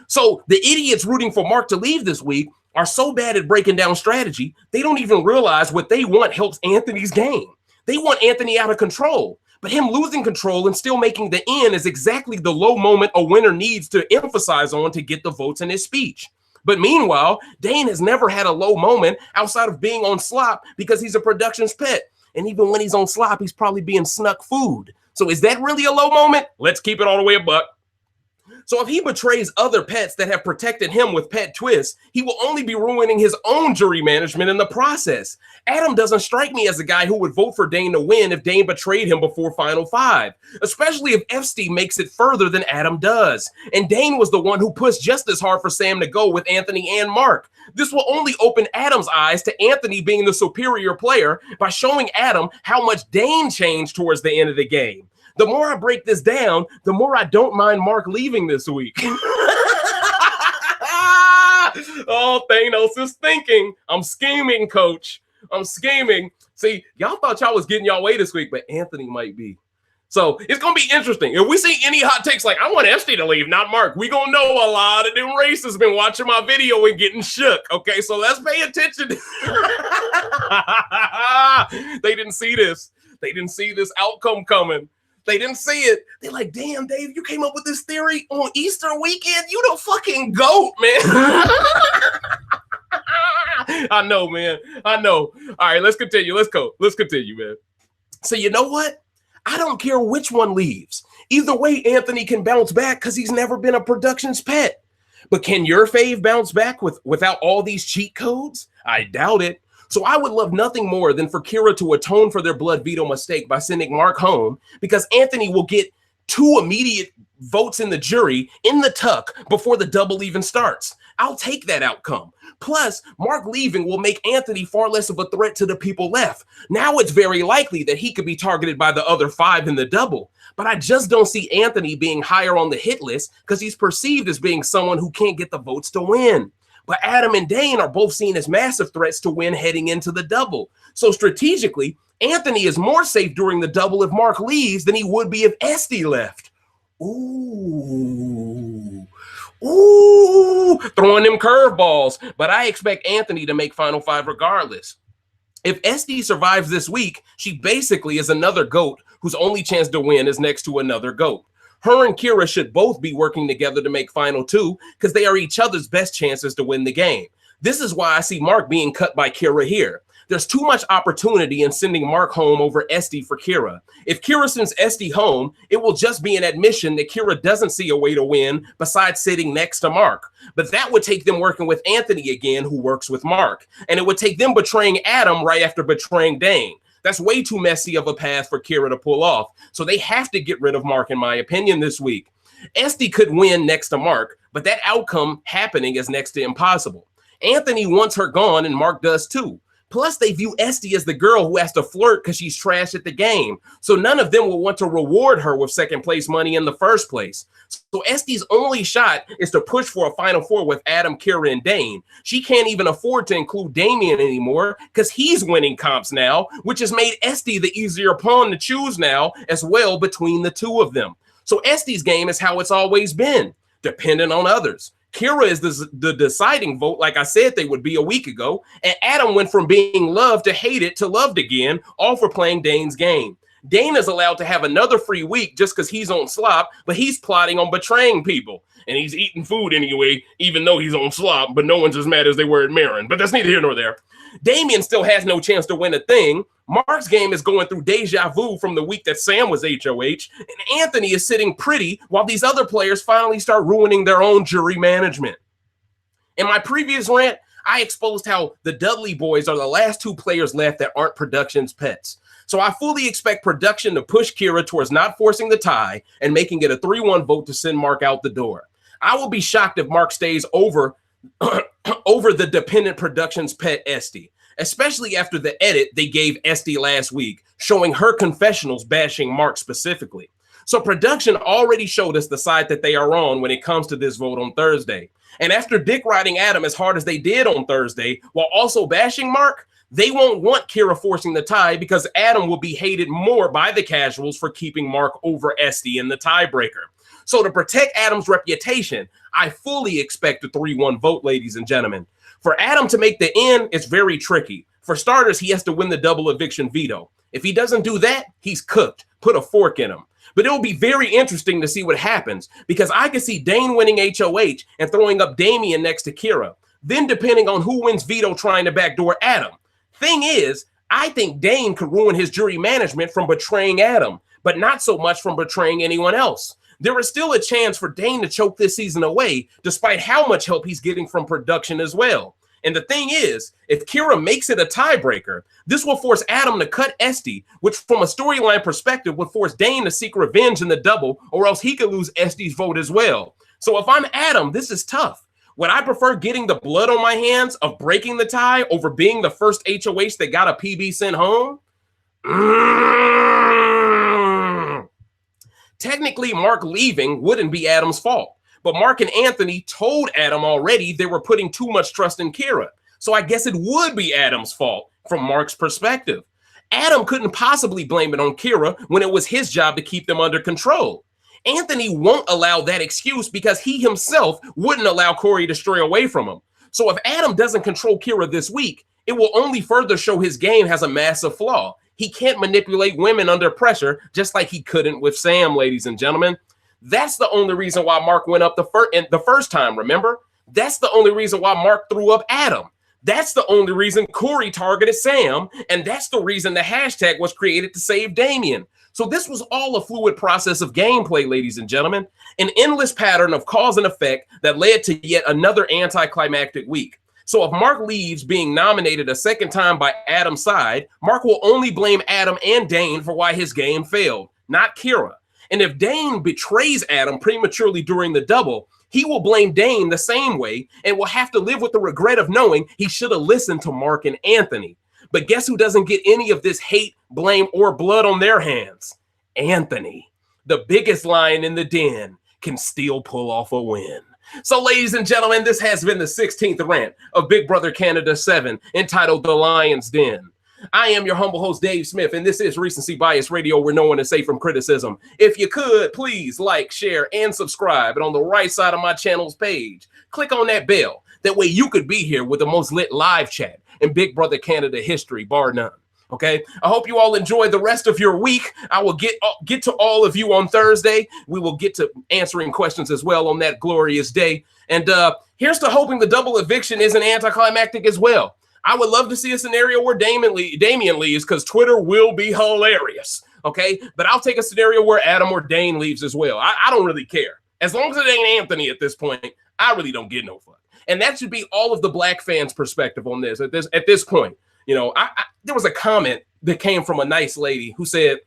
So the idiots rooting for Mark to leave this week are so bad at breaking down strategy, they don't even realize what they want helps Anthony's game. They want Anthony out of control, but him losing control and still making the end is exactly the low moment a winner needs to emphasize on to get the votes in his speech. But meanwhile, Dane has never had a low moment outside of being on slop because he's a production's pet. And even when he's on slop, he's probably being snuck food. So is that really a low moment? Let's keep it all the way a buck. So if he betrays other pets that have protected him with pet twists, he will only be ruining his own jury management in the process. Adam doesn't strike me as a guy who would vote for Dane to win if Dane betrayed him before Final 5, especially if Efsty makes it further than Adam does. And Dane was the one who pushed just as hard for Sam to go with Anthony and Mark. This will only open Adam's eyes to Anthony being the superior player by showing Adam how much Dane changed towards the end of the game. The more I break this down, the more I don't mind Mark leaving this week. Oh, Thanos is thinking. I'm scheming, coach. I'm scheming. See, y'all thought y'all was getting y'all way this week, but Anthony might be. So it's going to be interesting. If we see any hot takes like, I want Esty to leave, not Mark, we going to know a lot of them racists been watching my video and getting shook. Okay, so let's pay attention. They didn't see this. They didn't see this outcome coming. They didn't see it. They're like, damn, Dave, you came up with this theory on Easter weekend? You the fucking GOAT, man. I know, man. I know. All right, let's continue. Let's go. Let's continue, man. So you know what? I don't care which one leaves. Either way, Anthony can bounce back because he's never been a production's pet. But can your fave bounce back without all these cheat codes? I doubt it. So I would love nothing more than for Kira to atone for their blood veto mistake by sending Mark home, because Anthony will get 2 immediate votes in the jury in the tuck before the double even starts. I'll take that outcome. Plus, Mark leaving will make Anthony far less of a threat to the people left. Now it's very likely that he could be targeted by the other 5 in the double. But I just don't see Anthony being higher on the hit list because he's perceived as being someone who can't get the votes to win. But Adam and Dane are both seen as massive threats to win heading into the double. So strategically, Anthony is more safe during the double if Mark leaves than he would be if Esty left. Ooh, throwing them curveballs. But I expect Anthony to make Final 5 regardless. If Esty survives this week, she basically is another GOAT whose only chance to win is next to another GOAT. Her and Kira should both be working together to make Final 2 because they are each other's best chances to win the game. This is why I see Mark being cut by Kira here. There's too much opportunity in sending Mark home over Esty for Kira. If Kira sends Esty home, it will just be an admission that Kira doesn't see a way to win besides sitting next to Mark. But that would take them working with Anthony again, who works with Mark. And it would take them betraying Adam right after betraying Dane. That's way too messy of a path for Kira to pull off. So they have to get rid of Mark, in my opinion, this week. Esty could win next to Mark, but that outcome happening is next to impossible. Anthony wants her gone, and Mark does too. Plus, they view Esty as the girl who has to flirt because she's trash at the game. So none of them will want to reward her with second place money in the first place. So Esty's only shot is to push for a Final 4 with Adam, Kira, and Dane. She can't even afford to include Damien anymore because he's winning comps now, which has made Esty the easier pawn to choose now as well between the two of them. So Esty's game is how it's always been, dependent on others. Kira is the deciding vote, like I said they would be a week ago, and Adam went from being loved to hated to loved again, all for playing Dane's game. Dane is allowed to have another free week just because he's on slop, but he's plotting on betraying people. And he's eating food anyway, even though he's on slop, but no one's as mad as they were at Marin. But that's neither here nor there. Damien still has no chance to win a thing. Mark's game is going through deja vu from the week that Sam was HOH, and Anthony is sitting pretty while these other players finally start ruining their own jury management. In my previous rant, I exposed how the Dudley boys are the last 2 players left that aren't production's pets. So I fully expect production to push Kira towards not forcing the tie and making it a 3-1 vote to send Mark out the door. I will be shocked if Mark stays over the dependent production's pet Esty, especially after the edit they gave Esty last week, showing her confessionals bashing Mark specifically. So production already showed us the side that they are on when it comes to this vote on Thursday. And after dick riding Adam as hard as they did on Thursday, while also bashing Mark, they won't want Kira forcing the tie because Adam will be hated more by the casuals for keeping Mark over Esty in the tiebreaker. So to protect Adam's reputation, I fully expect a 3-1 vote, ladies and gentlemen. For Adam to make the end, it's very tricky. For starters, he has to win the double eviction veto. If he doesn't do that, he's cooked. Put a fork in him. But it will be very interesting to see what happens because I can see Dane winning HOH and throwing up Damien next to Kira. Then depending on who wins veto trying to backdoor Adam. Thing is, I think Dane could ruin his jury management from betraying Adam, but not so much from betraying anyone else. There is still a chance for Dane to choke this season away, despite how much help he's getting from production as well. And the thing is, if Kira makes it a tiebreaker, this will force Adam to cut Esty, which from a storyline perspective would force Dane to seek revenge in the double, or else he could lose Esty's vote as well. So if I'm Adam, this is tough. Would I prefer getting the blood on my hands of breaking the tie over being the first HOH that got a PB sent home? Technically, Mark leaving wouldn't be Adam's fault. But Mark and Anthony told Adam already they were putting too much trust in Kira. So I guess it would be Adam's fault from Mark's perspective. Adam couldn't possibly blame it on Kira when it was his job to keep them under control. Anthony won't allow that excuse because he himself wouldn't allow Corey to stray away from him. So if Adam doesn't control Kira this week, it will only further show his game has a massive flaw. he can't manipulate women under pressure, just like he couldn't with Sam, ladies and gentlemen. That's the only reason why Mark went up the first time, remember? That's the only reason why Mark threw up Adam. That's the only reason Corey targeted Sam, and that's the reason the hashtag was created to save Damien. So this was all a fluid process of gameplay, ladies and gentlemen, an endless pattern of cause and effect that led to yet another anticlimactic week. So if Mark leaves being nominated a second time by Adam's side, Mark will only blame Adam and Dane for why his game failed, not Kira. And if Dane betrays Adam prematurely during the double, he will blame Dane the same way and will have to live with the regret of knowing he should have listened to Mark and Anthony. But guess who doesn't get any of this hate, blame, or blood on their hands? Anthony, the biggest lion in the den, can still pull off a win. So, ladies and gentlemen, this has been the 16th rant of Big Brother Canada 7, entitled The Lion's Den. I am your humble host, Dave Smith, and this is Recency Bias Radio, where no one is safe from criticism. If you could, please like, share, and subscribe. And on the right side of my channel's page, click on that bell. That way you could be here with the most lit live chat in Big Brother Canada history, bar none. Okay, I hope you all enjoy the rest of your week. I will get to all of you on Thursday. We will get to answering questions as well on that glorious day. And here's to hoping the double eviction isn't anticlimactic as well. I would love to see a scenario where Damien leaves, because Twitter will be hilarious. Okay, but I'll take a scenario where Adam or Dane leaves as well. I don't really care. As long as it ain't Anthony at this point, I really don't get no fuck. And that should be all of the black fans' perspective on this at this point. You know, there was a comment that came from a nice lady who said,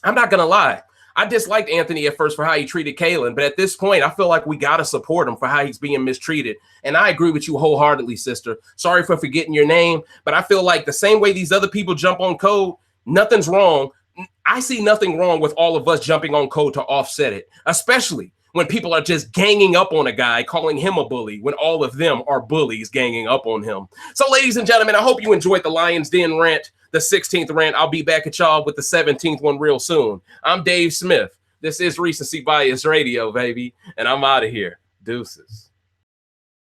I'm not going to lie, I disliked Anthony at first for how he treated Kaylin, but at this point, I feel like we got to support him for how he's being mistreated. And I agree with you wholeheartedly, sister. Sorry for forgetting your name, but I feel like the same way these other people jump on code, nothing's wrong. I see nothing wrong with all of us jumping on code to offset it, especially when people are just ganging up on a guy, calling him a bully, when all of them are bullies ganging up on him. So, ladies and gentlemen, I hope you enjoyed the Lion's Den rant, the 16th rant. I'll be back at y'all with the 17th one real soon. I'm Dave Smith. This is Recency Bias Radio, baby, and I'm out of here. Deuces.